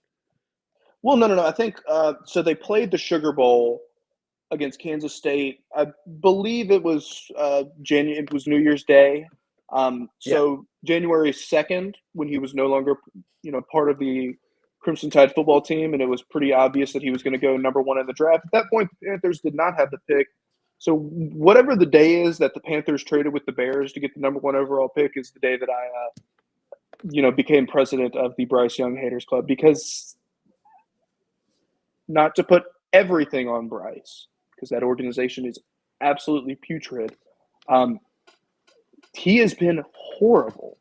Speaker 2: Well, no. I think, so they played the Sugar Bowl against Kansas State. I believe it was it was New Year's Day. So January 2nd, when he was no longer, part of the Crimson Tide football team, and it was pretty obvious that he was going to go number 1 in the draft. At that point, the Panthers did not have the pick. So whatever the day is that the Panthers traded with the Bears to get the number 1 overall pick is the day that I became president of the Bryce Young Haters Club, because not to put everything on Bryce, because that organization is absolutely putrid. He has been horrible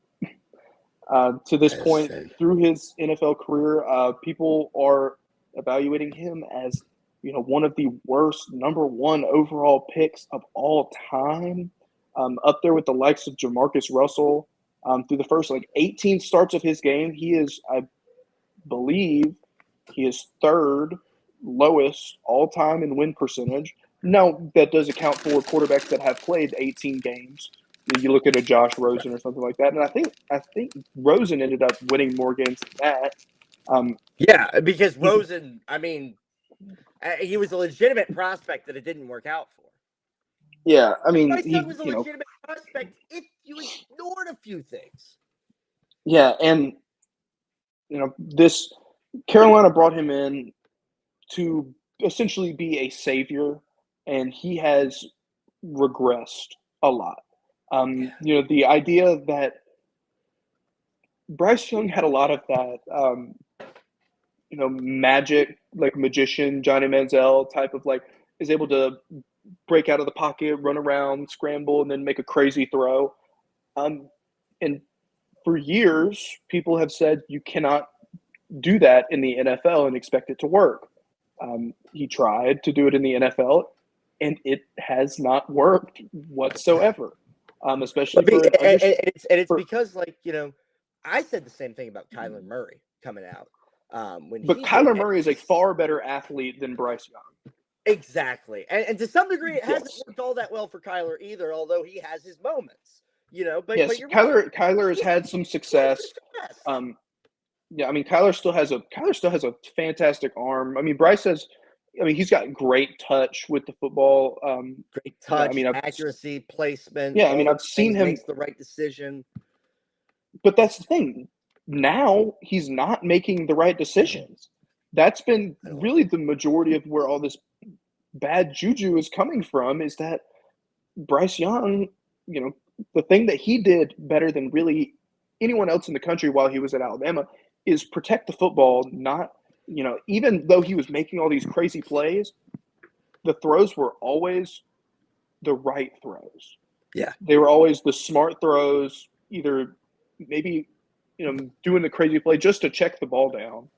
Speaker 2: to this point through his NFL career. People are evaluating him as, one of the worst number 1 overall picks of all time, up there with the likes of Jamarcus Russell. Through the first 18 starts of his game, he is, I believe, he is 3rd lowest all time in win percentage. Now, that does account for quarterbacks that have played 18 games. You look at a Josh Rosen or something like that, and I think Rosen ended up winning more games than that.
Speaker 1: Because Rosen, he was a legitimate prospect that it didn't work out for.
Speaker 2: Yeah,
Speaker 1: Bryce Young was a legitimate prospect if you ignored a few things.
Speaker 2: Yeah, and this Carolina brought him in to essentially be a savior, and he has regressed a lot. The idea that Bryce Young had a lot of that, magic, like magician Johnny Manziel type of is able to break out of the pocket, run around, scramble, and then make a crazy throw. And for years, people have said you cannot do that in the NFL and expect it to work. He tried to do it in the NFL, and it has not worked whatsoever. Especially
Speaker 1: it's because I said the same thing about Kyler Murray coming out.
Speaker 2: But Kyler Murray is a far better athlete than Bryce Young.
Speaker 1: Exactly. And to some degree, it hasn't worked all that well for Kyler either, although he has his moments, But,
Speaker 2: yes,
Speaker 1: but you're
Speaker 2: Kyler has had some success. Kyler still has a fantastic arm. Bryce has, he's got great touch with the football.
Speaker 1: Great touch, accuracy, placement.
Speaker 2: Yeah, I've seen him
Speaker 1: makes the right decision.
Speaker 2: But that's the thing. now he's not making the right decisions. That's been really the majority of where all this bad juju is coming from, is that Bryce Young, the thing that he did better than really anyone else in the country while he was at Alabama is protect the football, not, even though he was making all these crazy plays, the throws were always the right throws.
Speaker 1: Yeah.
Speaker 2: They were always the smart throws, either maybe, doing the crazy play just to check the ball down,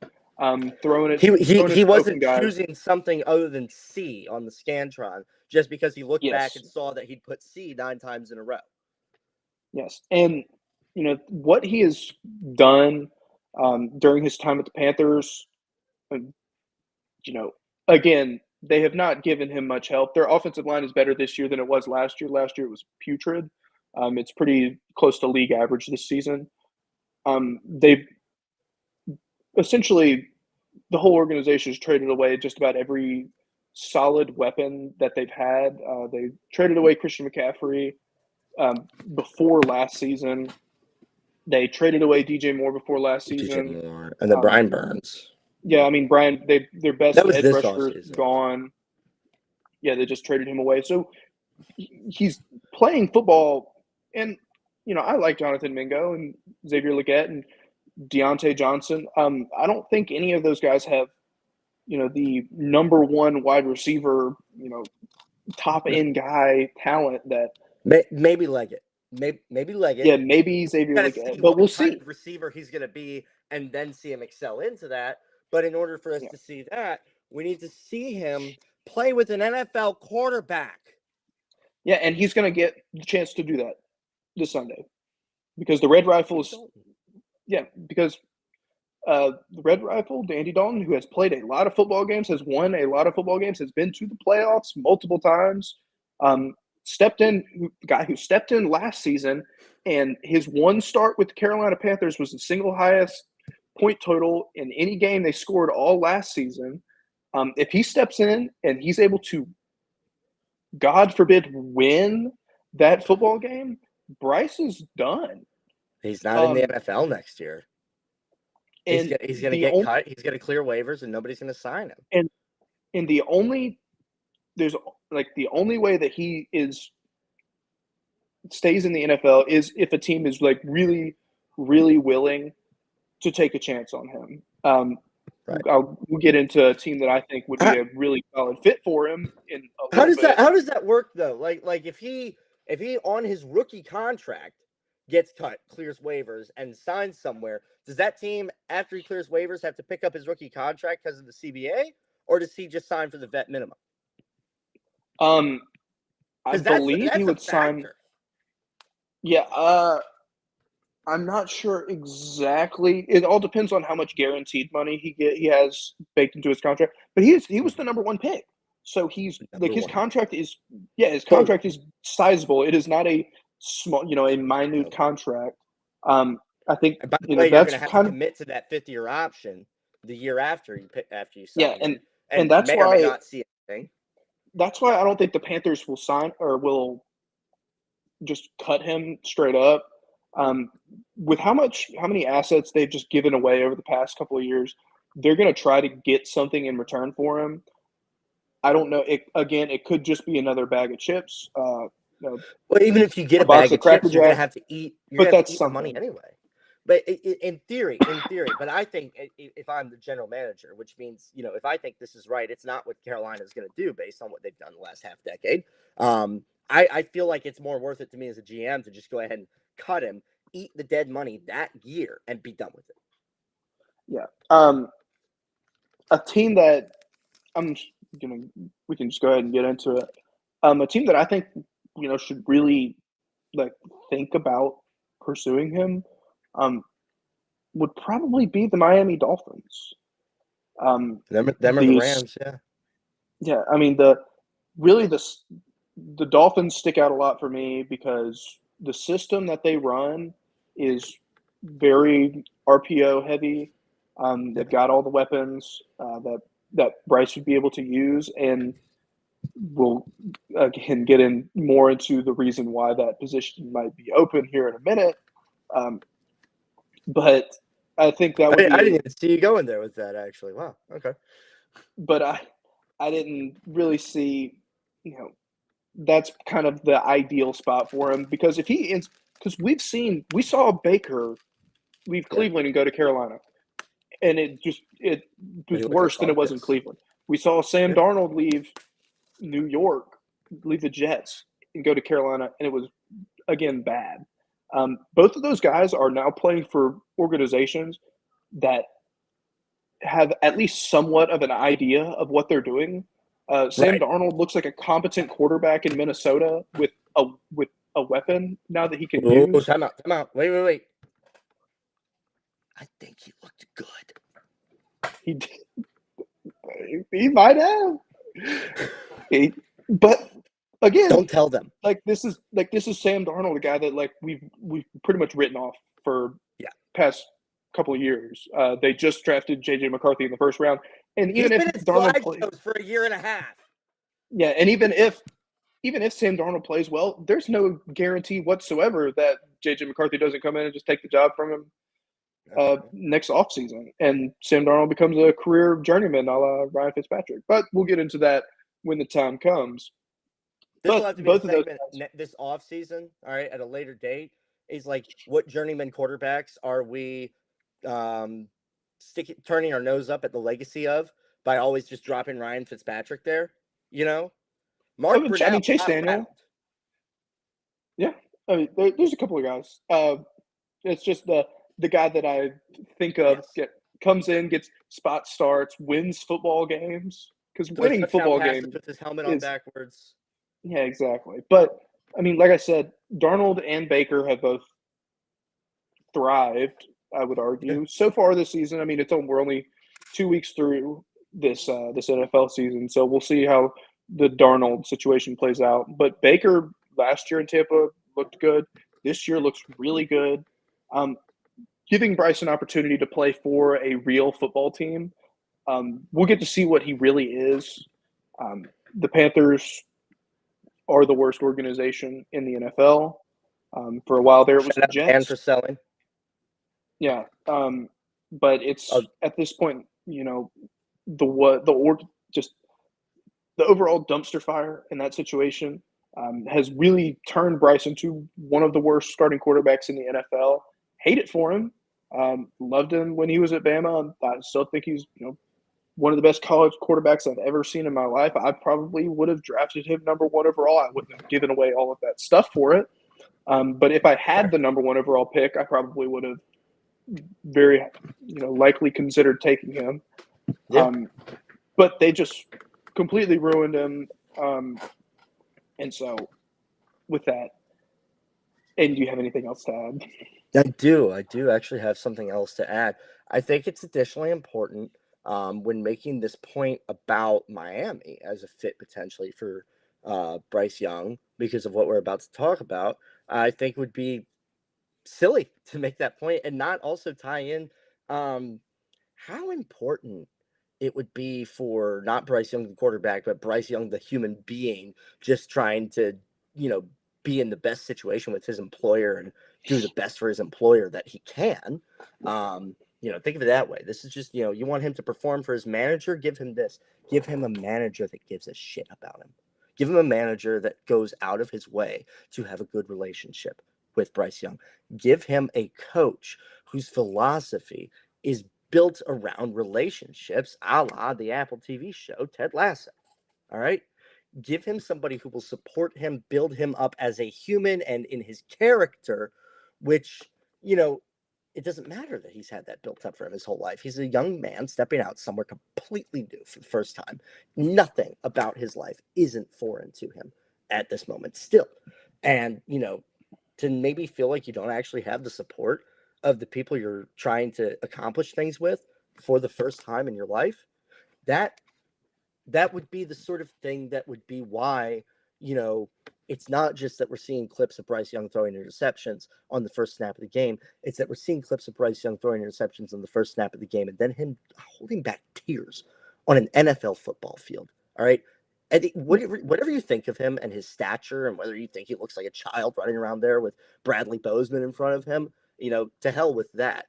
Speaker 2: throwing it
Speaker 1: He
Speaker 2: to
Speaker 1: he
Speaker 2: open
Speaker 1: wasn't
Speaker 2: guys.
Speaker 1: choosing something other than C on the Scantron just because he looked back
Speaker 2: Yes.
Speaker 1: and saw that he'd put C 9 times in a row.
Speaker 2: Yes. And, what he has done during his time at the Panthers, you know, again, they have not given him much help. Their offensive line is better this year than it was last year. Last year it was putrid. It's pretty close to league average this season. They've essentially, the whole organization has traded away just about every solid weapon that they've had. They traded away Christian McCaffrey before last season. They traded away DJ Moore before last season.
Speaker 1: DJ Moore and then Brian Burns.
Speaker 2: Yeah, I mean, Brian, their best
Speaker 1: That was
Speaker 2: edge
Speaker 1: this
Speaker 2: rusher
Speaker 1: offseason.
Speaker 2: gone. Yeah, they just traded him away. So he's playing football, and I like Jonathan Mingo and Xavier Legette and Deontay Johnson. I don't think any of those guys have, the number one wide receiver, top end guy talent that
Speaker 1: Maybe Leggett. Maybe Leggett.
Speaker 2: yeah, maybe Xavier
Speaker 1: Gotta
Speaker 2: Legette,
Speaker 1: see
Speaker 2: but
Speaker 1: what
Speaker 2: we'll
Speaker 1: kind
Speaker 2: see.
Speaker 1: of receiver he's going to be and then see him excel into that. But in order for us to see that, we need to see him play with an NFL quarterback.
Speaker 2: Yeah, and he's going to get the chance to do that this Sunday because the Red Rifles. Yeah, because the Red Rifle, Andy Dalton, who has played a lot of football games, has won a lot of football games, has been to the playoffs multiple times. The guy who stepped in last season, and his one start with the Carolina Panthers was the single highest point total in any game they scored all last season. If he steps in and he's able to, God forbid, win that football game, Bryce is done.
Speaker 1: He's not in the NFL next year. He's going to get cut. He's going to clear waivers, and nobody's going to sign him.
Speaker 2: And the only way that he stays in the NFL is if a team is really, really willing to take a chance on him.
Speaker 1: Right.
Speaker 2: We'll get into a team that I think would be a really solid fit for him in a little bit.
Speaker 1: How does that work though? Like if he on his rookie contract gets cut, clears waivers, and signs somewhere, does that team after he clears waivers have to pick up his rookie contract because of the CBA, or does he just sign for the vet minimum?
Speaker 2: I believe he would sign. Yeah, I'm not sure exactly. It all depends on how much guaranteed money he has baked into his contract. But he was the number one pick, so he's his contract is sizable. It is not a small, a minute contract. I think
Speaker 1: and by the way, you're going to have to commit to that 5th-year option the year after you sign.
Speaker 2: Yeah,
Speaker 1: and
Speaker 2: that's
Speaker 1: may
Speaker 2: why
Speaker 1: or may not see anything.
Speaker 2: That's why I don't think the Panthers will sign or will just cut him straight up. With how many assets they've just given away over the past couple of years, they're going to try to get something in return for him. I don't know. It could just be another bag of chips.
Speaker 1: Well, even if you get a bag of chips, you're going to have to eat. You're going to have to eat the money anyway. But in theory, but I think if I'm the general manager, which means, if I think this is right, it's not what Carolina is going to do based on what they've done the last half decade. I feel like it's more worth it to me as a GM to just go ahead and cut him, eat the dead money that year, and be done with it.
Speaker 2: Yeah. A team that we can just go ahead and get into it. A team that I think, should really think about pursuing him would probably be the Miami Dolphins.
Speaker 1: Them are the Rams, yeah.
Speaker 2: Yeah, I mean the Dolphins stick out a lot for me because the system that they run is very RPO heavy. They've got all the weapons that Bryce would be able to use, and we'll again get in more into the reason why that position might be open here in a minute. But I think that would
Speaker 1: I didn't
Speaker 2: be,
Speaker 1: even see you going there with that, actually. Wow. Okay.
Speaker 2: but I didn't really see, you know, that's kind of the ideal spot for him because if he is, because we saw Baker leave
Speaker 1: Yeah.
Speaker 2: Cleveland and go to Carolina, and it
Speaker 1: But he
Speaker 2: was
Speaker 1: looked like
Speaker 2: worse than it was in
Speaker 1: Carcass.
Speaker 2: Cleveland. We saw Sam
Speaker 1: Yeah.
Speaker 2: Darnold leave New York, leave the Jets, and go to Carolina, and it was again bad. Both of those guys are now playing for organizations that have at least somewhat of an idea of what they're doing. Sam
Speaker 1: Right.
Speaker 2: Darnold looks like a competent quarterback in Minnesota with a weapon now that he can
Speaker 1: Oh,
Speaker 2: use.
Speaker 1: time out. Time out. Wait. I think he looked good.
Speaker 2: He he might have, he, but again,
Speaker 1: Don't tell them.
Speaker 2: this is Sam Darnold, a guy that like we've pretty much written off for
Speaker 1: Yeah.
Speaker 2: past couple of years. They just drafted JJ McCarthy in the first round, and
Speaker 1: He's
Speaker 2: even if
Speaker 1: been at
Speaker 2: Darnold plays,
Speaker 1: Flagstones for a year and a half.
Speaker 2: yeah, and even if Sam Darnold plays well, there's no guarantee whatsoever that JJ McCarthy doesn't come in and just take the job from him next offseason. And Sam Darnold becomes a career journeyman a la Ryan Fitzpatrick. But we'll get into that when the time comes.
Speaker 1: This will have
Speaker 2: But
Speaker 1: to be the
Speaker 2: both of those
Speaker 1: segment
Speaker 2: guys,
Speaker 1: this off season. All right, at a later date, is like what journeyman quarterbacks are we um, turning our nose up at the legacy of by always just dropping Ryan Fitzpatrick there? You know, Mark
Speaker 2: I mean
Speaker 1: Brunell
Speaker 2: Chase
Speaker 1: not around.
Speaker 2: Daniel, yeah, I mean there's a couple of guys. It's just the guy that I think of
Speaker 1: Yes,
Speaker 2: comes in, gets spot starts, wins football games because
Speaker 1: throws
Speaker 2: winning
Speaker 1: touchdown
Speaker 2: football
Speaker 1: passes
Speaker 2: games
Speaker 1: with his helmet on
Speaker 2: is
Speaker 1: backwards.
Speaker 2: yeah, exactly. But I mean, like I said, Darnold and Baker have both thrived. I would
Speaker 1: Yeah,
Speaker 2: argue so far this season. I mean, we're only 2 weeks through this NFL season, so we'll see how the Darnold situation plays out. But Baker last year in Tampa looked good. This year looks really good. Um, Giving Bryce an opportunity to play for a real football team, we'll get to see what he really is. The Panthers are the worst organization in the NFL. For a while there, it was
Speaker 1: shout
Speaker 2: the
Speaker 1: out Dan
Speaker 2: Jets.
Speaker 1: for selling.
Speaker 2: Yeah, but
Speaker 1: Oh,
Speaker 2: it's at this point, the org just the overall dumpster fire in that situation has really turned Bryce into one of the worst starting quarterbacks in the NFL. Hate it for him. Loved him when he was at Bama. I still think he's one of the best college quarterbacks I've ever seen in my life. I probably would have drafted him number one overall. I wouldn't have given away all of that stuff for it. But if I had
Speaker 1: fair.
Speaker 2: the number one overall pick, I probably would have very, likely considered taking him.
Speaker 1: Yeah,
Speaker 2: But they just completely ruined him. And so, with that, and do you have anything else to add?
Speaker 1: I do. I do actually have something else to add. I think it's additionally important when making this point about Miami as a fit potentially for Bryce Young because of what we're about to talk about. I think it would be silly to make that point and not also tie in um, how important it would be for not Bryce Young, the quarterback, but Bryce Young, the human being, just trying to, you know, be in the best situation with his employer and do the best for his employer that he can. Think of it that way. This is just, you want him to perform for his manager, give him this. Give him a manager that gives a shit about him. Give him a manager that goes out of his way to have a good relationship with Bryce Young. Give him a coach whose philosophy is built around relationships, a la the Apple TV show Ted Lasso. All right. Give him somebody who will support him, build him up as a human and in his character, which, you know, it doesn't matter that he's had that built up for him his whole life. He's a young man stepping out somewhere completely new for the first time. Nothing about his life isn't foreign to him at this moment still. And, to maybe feel like you don't actually have the support of the people you're trying to accomplish things with for the first time in your life, that would be the sort of thing that would be why, you know, it's not just that we're seeing clips of Bryce Young throwing interceptions on the first snap of the game. It's that we're seeing clips of Bryce Young throwing interceptions on the first snap of the game and then him holding back tears on an NFL football field. All right. And whatever you think of him and his stature and whether you think he looks like a child running around there with Bradley Bozeman in front of him, to hell with that.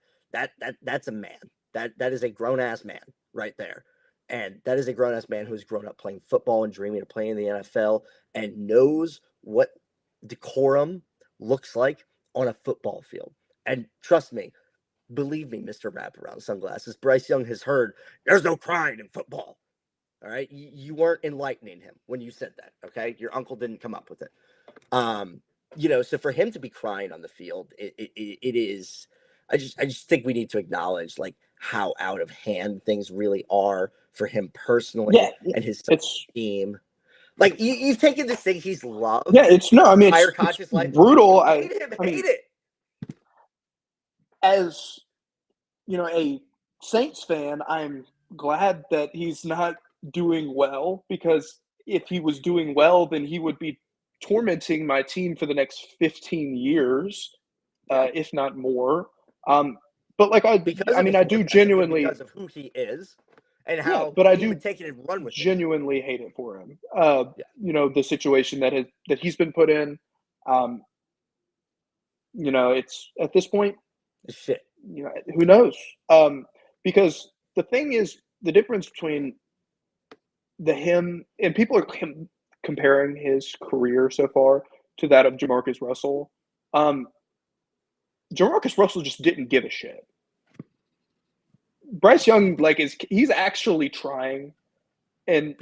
Speaker 1: that's a man. That is a grown ass man right there. And that is a grown ass man who's grown up playing football and dreaming of playing in the NFL and knows what decorum looks like on a football field. And trust me, believe me, Mr. Wraparound Sunglasses, Bryce Young has heard there's no crying in football. All right. You weren't enlightening him when you said that. Okay. Your uncle didn't come up with it. So for him to be crying on the field, it is. I just think we need to acknowledge like how out of hand things really are for him personally and his team. Like you've taken this thing he's loved.
Speaker 2: Yeah, it's
Speaker 1: conscious life.
Speaker 2: Brutal.
Speaker 1: Hate it.
Speaker 2: As a Saints fan, I'm glad that he's not doing well, because if he was doing well, then he would be tormenting my team for the next 15 years, if not more. But like I do genuinely,
Speaker 1: because of who he is and how
Speaker 2: but I
Speaker 1: he
Speaker 2: do
Speaker 1: would take it and run with
Speaker 2: genuinely hate it for him. The situation that he's been put in. It's at this point,
Speaker 1: shit.
Speaker 2: Who knows? Because the thing is, the difference between him and people are comparing his career so far to that of Jamarcus Russell. Jamarcus Russell just didn't give a shit. Bryce Young, he's actually trying, and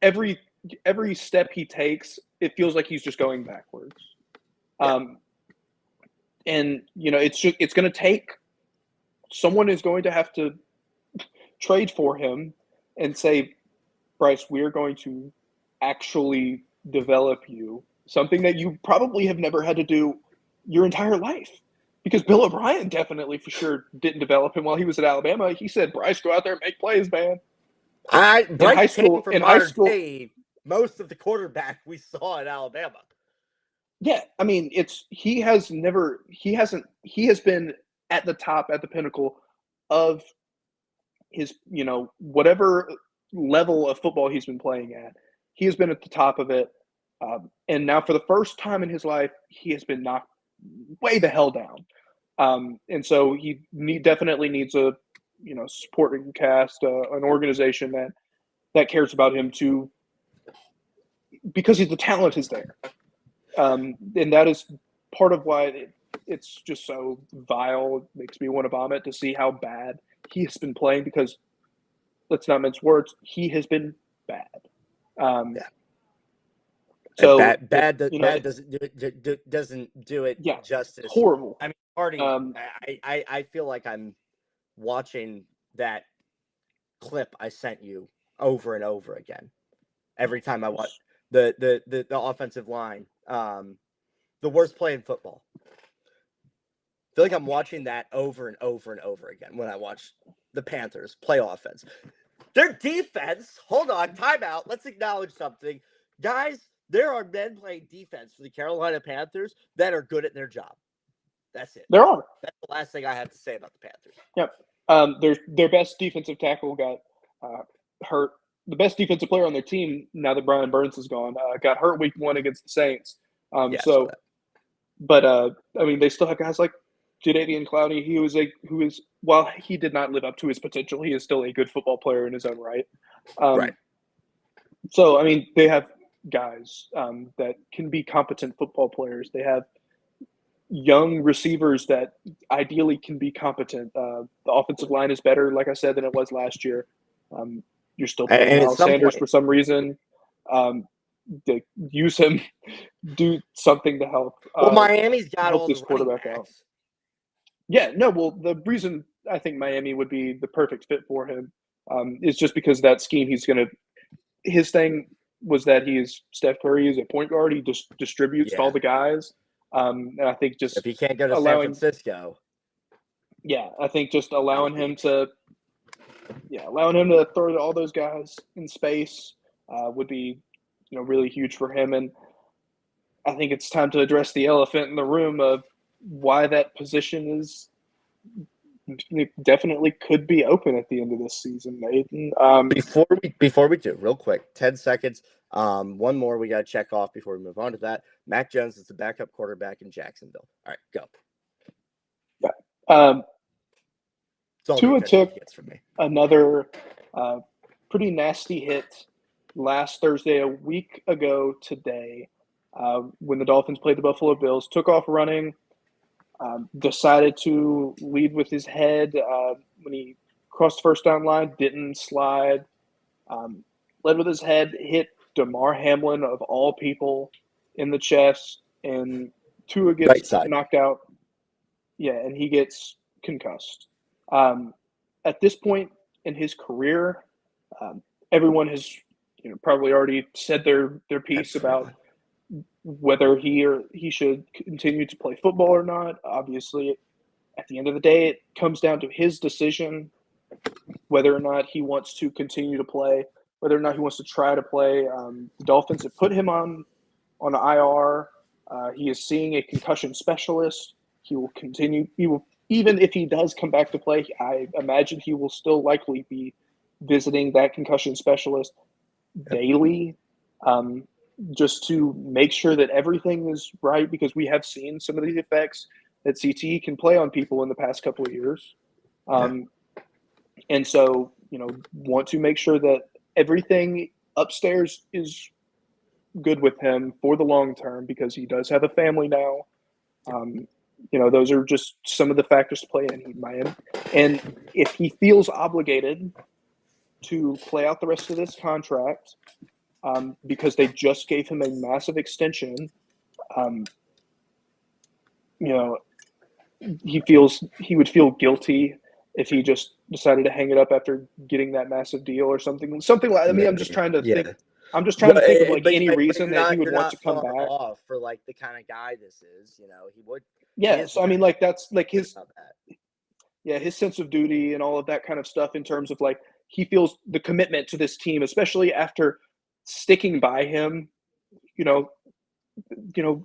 Speaker 2: every step he takes, it feels like he's just going backwards. And it's going to take someone is going to have to trade for him and say, Bryce, we're going to actually develop you, something that you probably have never had to do your entire life. Because Bill O'Brien definitely for sure didn't develop him while he was at Alabama. He said, Bryce, go out there and make plays, man.
Speaker 1: Bryce came from modern day, most of the quarterback we saw at Alabama.
Speaker 2: Yeah, I mean, he has been at the top, at the pinnacle of his, whatever level of football he's been playing at. He has been at the top of it. And now for the first time in his life, he has been knocked way the hell down. And so he definitely needs a, supporting cast, an organization that cares about him too, because the talent is there. And that is part of why it's just so vile. It makes me want to vomit to see how bad he has been playing, because let's not mince words, he has been bad.
Speaker 1: So bad doesn't do it justice.
Speaker 2: Horrible.
Speaker 1: I mean, Hardy, I feel like I'm watching that clip I sent you over and over again. Every time I watch the offensive line, the worst play in football. I feel like I'm watching that over and over and over again when I watch the Panthers play offense. Their defense, hold on, timeout. Let's acknowledge something. Guys, there are men playing defense for the Carolina Panthers that are good at their job. That's it.
Speaker 2: There are.
Speaker 1: That's the last thing I have to say about the Panthers.
Speaker 2: Yep. Their best defensive tackle got hurt. The best defensive player on their team, now that Brian Burns is gone, got hurt week 1 against the Saints. They still have guys like Jadeveon Clowney, who is while he did not live up to his potential, he is still a good football player in his own right.
Speaker 1: Right.
Speaker 2: So, they have guys that can be competent football players. They have young receivers that ideally can be competent. The offensive line is better, like I said, than it was last year. You're still playing Miles Sanders for some reason. They use him, do something to help.
Speaker 1: Miami's got all
Speaker 2: this
Speaker 1: the
Speaker 2: quarterback out. Yeah, no. Well, the reason I think Miami would be the perfect fit for him is just because that scheme. His thing was that he is Steph Curry is a point guard. He just distributes to all the guys. And I think just
Speaker 1: if he can't go to San Francisco,
Speaker 2: I think just allowing him to throw to all those guys in space would be, really huge for him. And I think it's time to address the elephant in the room of why that position definitely could be open at the end of this season, Aidan.
Speaker 1: Before we do, real quick, 10 seconds. One more we got to check off before we move on to that. Mac Jones is the backup quarterback in Jacksonville. All right, go.
Speaker 2: Yeah.
Speaker 1: It's all the
Speaker 2: Tua
Speaker 1: attention
Speaker 2: took
Speaker 1: he gets from me.
Speaker 2: another pretty nasty hit last Thursday, a week ago today, when the Dolphins played the Buffalo Bills. Took off running, decided to lead with his head when he crossed the first down line, didn't slide, led with his head, hit Damar Hamlin, of all people, in the chest, and Tua gets
Speaker 1: Right side.
Speaker 2: knocked out. Yeah, and he gets concussed. At this point in his career, everyone has probably already said their piece about whether he should continue to play football or not. Obviously, at the end of the day, it comes down to his decision whether or not he wants to continue to play, whether or not he wants to try to play. The Dolphins have put him on IR. He is seeing a concussion specialist. He will continue. He will, even if he does come back to play, I imagine he will still likely be visiting that concussion specialist daily, just to make sure that everything is right, because we have seen some of these effects that CTE can play on people in the past couple of years. And so, want to make sure that everything upstairs is good with him for the long term, because he does have a family now. Those are just some of the factors to play in. And if he feels obligated to play out the rest of this contract, because they just gave him a massive extension, he would feel guilty if he just decided to hang it up after getting that massive deal or something like. I mean, I'm just trying to think. I'm just trying to think of any reason that he would want to come back.
Speaker 1: Off for like the kind of guy this is. He would.
Speaker 2: Yeah, so I mean, like that's like his sense of duty and all of that kind of stuff, in terms of like he feels the commitment to this team, especially after sticking by him.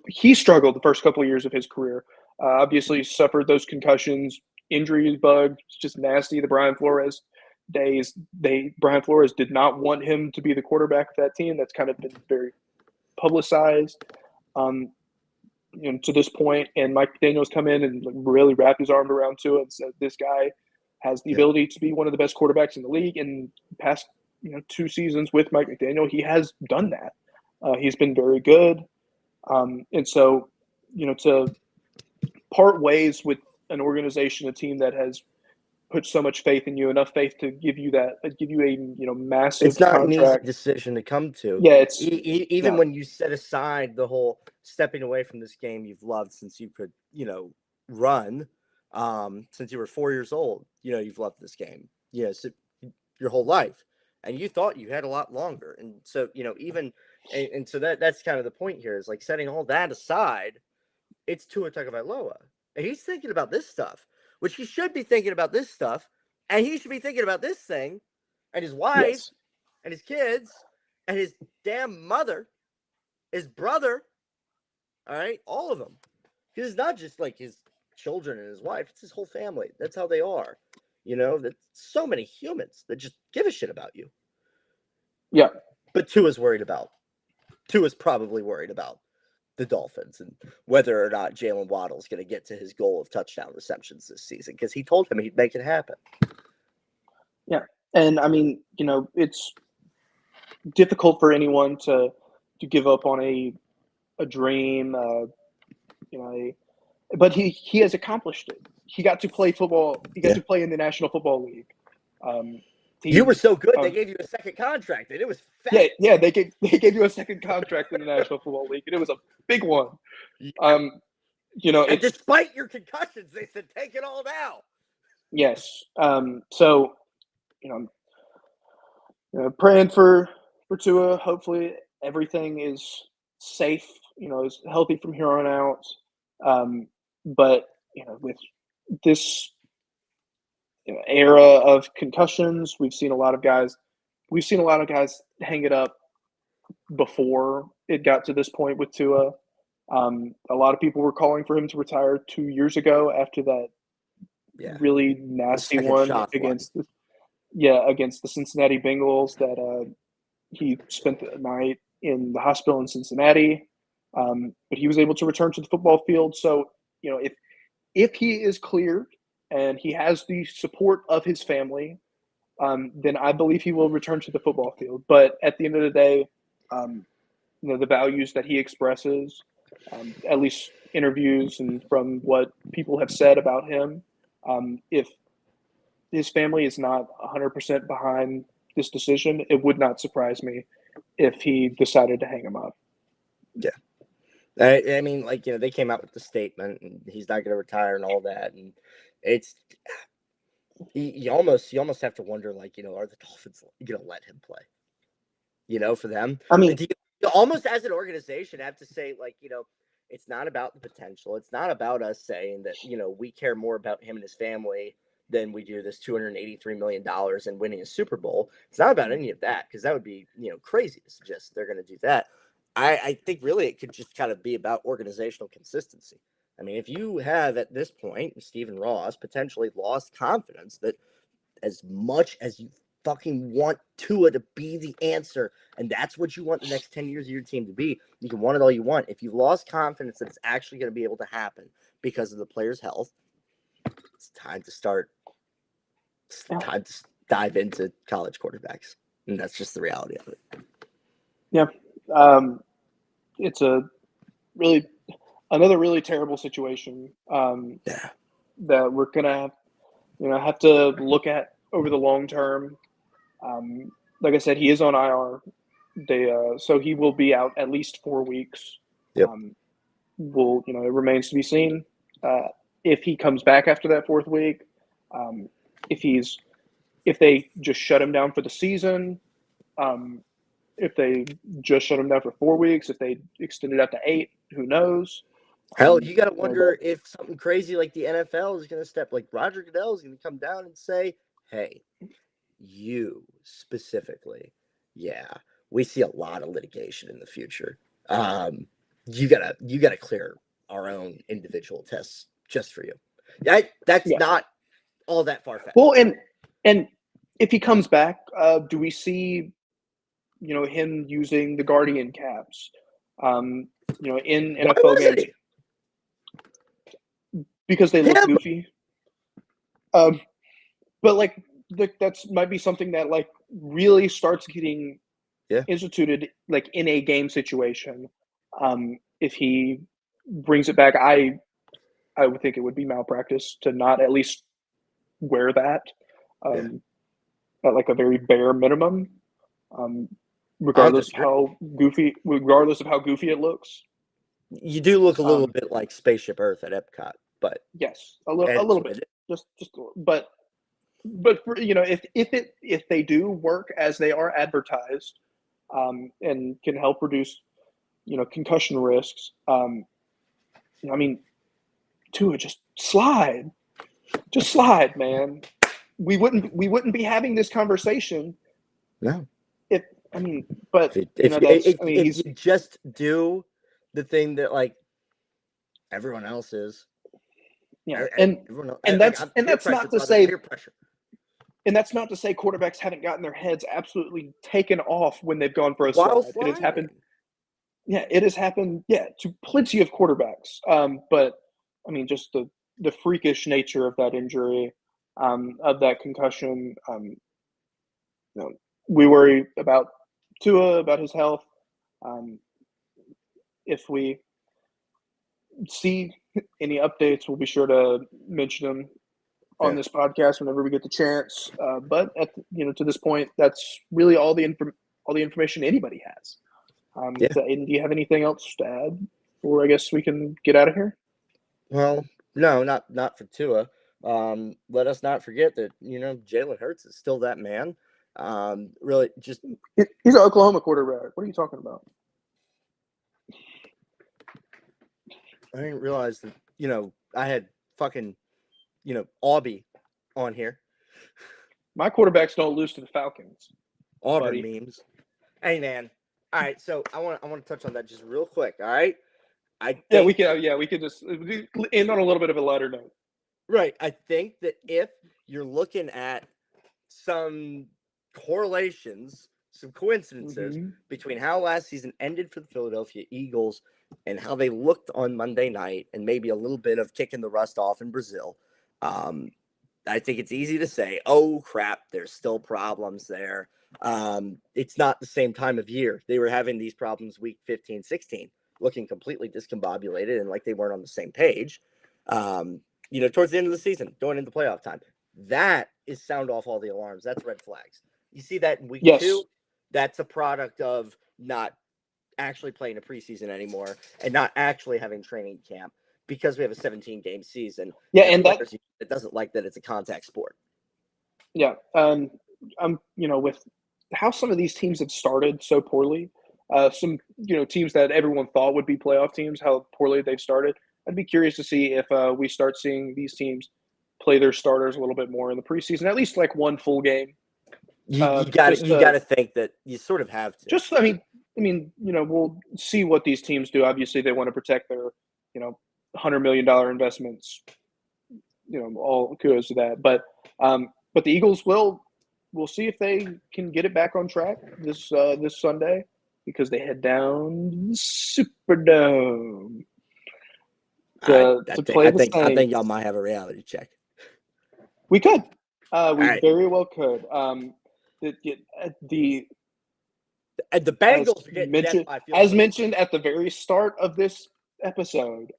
Speaker 2: He struggled the first couple of years of his career. Obviously, suffered those concussions, injury bug, just nasty. The Brian Flores days, Brian Flores did not want him to be the quarterback of that team. That's kind of been very publicized to this point. And Mike McDaniel's come in and really wrapped his arm around to it and said, this guy has the ability to be one of the best quarterbacks in the league. And past 2 seasons with Mike McDaniel, he has done that. He's been very good. And so, to part ways with an organization, a team that has put so much faith in you, enough faith to give you a massive
Speaker 1: It's not
Speaker 2: contract.
Speaker 1: an easy decision to come to.
Speaker 2: Yeah, it's
Speaker 1: even when you set aside the whole stepping away from this game you've loved since you could, run, since you were 4 years old. You've loved this game, so your whole life, and you thought you had a lot longer. And so, and so that's kind of the point here, is like setting all that aside. It's Tua Tagovailoa, and he's thinking about this stuff, which he should be thinking about this stuff, and he should be thinking about this thing, and his wife, and his kids, and his damn mother, his brother, all right, all of them. Because it's not just like his children and his wife, it's his whole family. That's how they are. That's so many humans that just give a shit about you.
Speaker 2: Yeah.
Speaker 1: But Tua's probably worried about the Dolphins and whether or not Jalen Waddle is going to get to his goal of touchdown receptions this season, because he told him he'd make it happen.
Speaker 2: Yeah. And I mean, it's difficult for anyone to give up on a dream, but he has accomplished it. He got to play football. He got to play in the National Football League.
Speaker 1: You were so good, they gave you a second contract, and it was fat.
Speaker 2: Yeah, they gave you a second contract in the National Football League, and it was a big one.
Speaker 1: And despite your concussions, they said take it all now.
Speaker 2: Yes. So, praying for Tua. Hopefully, everything is safe. Is healthy from here on out. But with this era of concussions, we've seen a lot of guys hang it up before it got to this point with Tua. A lot of people were calling for him to retire 2 years ago after that really nasty one against the Cincinnati Bengals, that he spent the night in the hospital in Cincinnati. But he was able to return to the football field. So, if he is cleared and he has the support of his family, then I believe he will return to the football field. But at the end of the day, the values that he expresses, at least interviews and from what people have said about him, if his family is not 100% behind this decision, it would not surprise me if he decided to hang him up.
Speaker 1: Yeah. I mean, they came out with the statement, and he's not going to retire and all that, and it's you almost have to wonder, are the Dolphins going to let him play? For them,
Speaker 2: I mean,
Speaker 1: you almost as an organization have to say, it's not about the potential. It's not about us saying that we care more about him and his family than we do this $283 million and winning a Super Bowl. It's not about any of that, because that would be crazy to suggest they're going to do that. I think really it could just kind of be about organizational consistency. I mean, if you have at this point, Stephen Ross potentially lost confidence that as much as you fucking want Tua to be the answer, and that's what you want the next 10 years of your team to be, you can want it all you want. If you've lost confidence that it's actually going to be able to happen because of the player's health, it's time to start. It's time to dive into college quarterbacks, and that's just the reality of it.
Speaker 2: Yeah. It's another really terrible situation that we're gonna have to look at over the long term. Like I said, he is on IR. So he will be out at least 4 weeks.
Speaker 1: Yep.
Speaker 2: It remains to be seen if he comes back after that 4th week. If they just shut him down for the season. If they just shut him down for 4 weeks, if they extend it out to 8, who knows?
Speaker 1: Hell, you got to wonder if something crazy like the NFL is going to step, like Roger Goodell is going to come down and say, hey, you specifically, we see a lot of litigation in the future. You gotta clear our own individual tests just for you. That's not all that far-fetched.
Speaker 2: Well, and if he comes back, do we see him using the Guardian caps, in NFL games because they look goofy. But that's might be something that really starts getting instituted in a game situation. If he brings it back, I would think it would be malpractice to not at least wear that at a very bare minimum. Regardless of how goofy it looks.
Speaker 1: You do look a little bit like Spaceship Earth at Epcot, but
Speaker 2: yes, a little bit. Just but for, if they do work as they are advertised, and can help reduce, concussion risks. I mean, Tua, just slide, man. We wouldn't be having this conversation.
Speaker 1: No.
Speaker 2: If
Speaker 1: you just do the thing that everyone else is.
Speaker 2: Yeah, and that's not to say peer pressure. And that's not to say quarterbacks haven't gotten their heads absolutely taken off when they've gone for a slide. It has happened. Yeah, it has happened. Yeah, to plenty of quarterbacks. But I mean, just the freakish nature of that injury, of that concussion. We worry about Tua, about his health. If we see any updates, we'll be sure to mention them on this podcast whenever we get the chance. But to this point, that's really all the information anybody has. Aidan, do you have anything else to add, or I guess we can get out of here?
Speaker 1: Well, no, not for Tua. Let us not forget that Jalen Hurts is still that man. Really, just
Speaker 2: he's an Oklahoma quarterback. What are you talking about?
Speaker 1: I didn't realize that I had fucking Aubie on here.
Speaker 2: My quarterbacks don't lose to the Falcons.
Speaker 1: Auburn memes. Hey man. All right, so I want to touch on that just real quick. All right.
Speaker 2: We could just end on a little bit of a lighter note.
Speaker 1: Right. I think that if you're looking at some correlations, some coincidences between how last season ended for the Philadelphia Eagles and how they looked on Monday night, and maybe a little bit of kicking the rust off in Brazil, I think it's easy to say, oh, crap, there's still problems there. It's not the same time of year. They were having these problems week 15, 16, looking completely discombobulated and like they weren't on the same page. Towards the end of the season, going into playoff time. That is sound off all the alarms. That's red flags. You see that in week
Speaker 2: Yes.
Speaker 1: 2. That's a product of not actually playing a preseason anymore and not actually having training camp because we have a 17-game season.
Speaker 2: Yeah, and that
Speaker 1: it doesn't like that it's a contact sport.
Speaker 2: Yeah, with how some of these teams have started so poorly, some teams that everyone thought would be playoff teams, how poorly they've started. I'd be curious to see if we start seeing these teams play their starters a little bit more in the preseason, at least like one full game.
Speaker 1: You got to think that you sort of have to.
Speaker 2: Just, we'll see what these teams do. Obviously, they want to protect their, $100 million investments. All kudos to that. But the Eagles we'll see if they can get it back on track this Sunday because they head down to the Superdome to play the Saints.
Speaker 1: I think y'all might have a reality check.
Speaker 2: We could. We very well could. The
Speaker 1: Bengals
Speaker 2: as mentioned at the very start of this episode,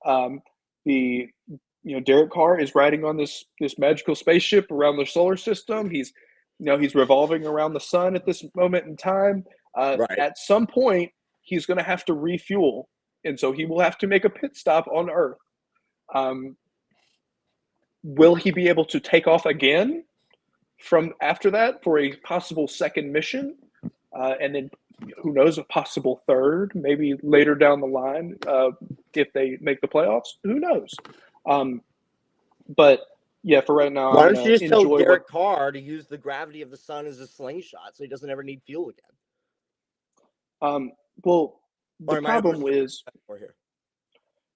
Speaker 2: Derek Carr is riding on this magical spaceship around the solar system. He's revolving around the sun at this moment in time. At some point, he's going to have to refuel, and so he will have to make a pit stop on Earth. Will he be able to take off again from after that for a possible second mission? And then who knows, a possible third, maybe later down the line if they make the playoffs. Who knows? But yeah, for right now,
Speaker 1: why don't you just tell Derek Carr to use the gravity of the sun as a slingshot so he doesn't ever need fuel
Speaker 2: again? Well, the problem is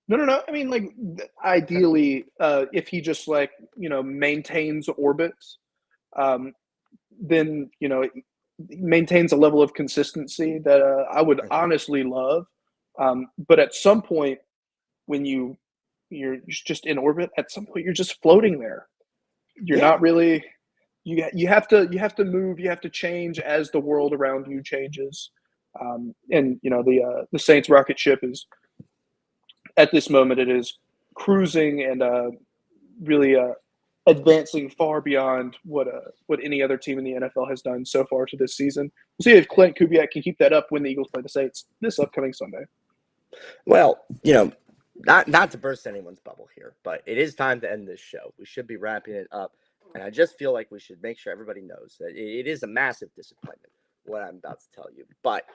Speaker 2: no. I mean, like, ideally, if he just maintains orbits, then maintains a level of consistency that I would honestly love. But at some point, when you're just in orbit, at some point you're just floating there. You're not really. You have to move. You have to change as the world around you changes. And the Saints rocket ship is at this moment it is cruising and really advancing far beyond what any other team in the NFL has done so far to this season. We'll see if Clint Kubiak can keep that up when the Eagles play the Saints this upcoming Sunday.
Speaker 1: Well, not to burst anyone's bubble here, but it is time to end this show. We should be wrapping it up, and I just feel like we should make sure everybody knows that it is a massive disappointment what I'm about to tell you, but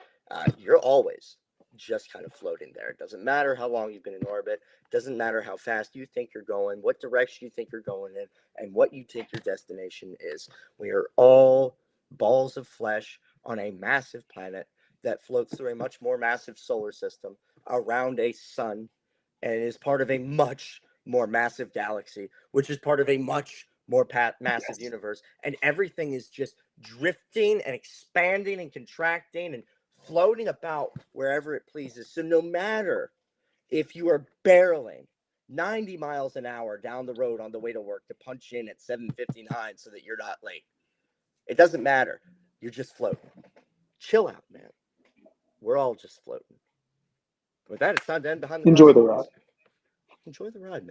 Speaker 1: you're always just kind of floating there. It doesn't matter how long you've been in orbit. It doesn't matter how fast you think you're going, what direction you think you're going in, and what you think your destination is. We are all balls of flesh on a massive planet that floats through a much more massive solar system around a sun and is part of a much more massive galaxy, which is part of a much more massive universe. And everything is just drifting and expanding and contracting and floating about wherever it pleases. So no matter if you are barreling 90 miles an hour down the road on the way to work to punch in at 7:59 so that you're not late, it doesn't matter. You're just floating. Chill out, man. We're all just floating. With that, it's time to end Behind the Glass.
Speaker 2: Enjoy the ride.
Speaker 1: Enjoy the ride, man.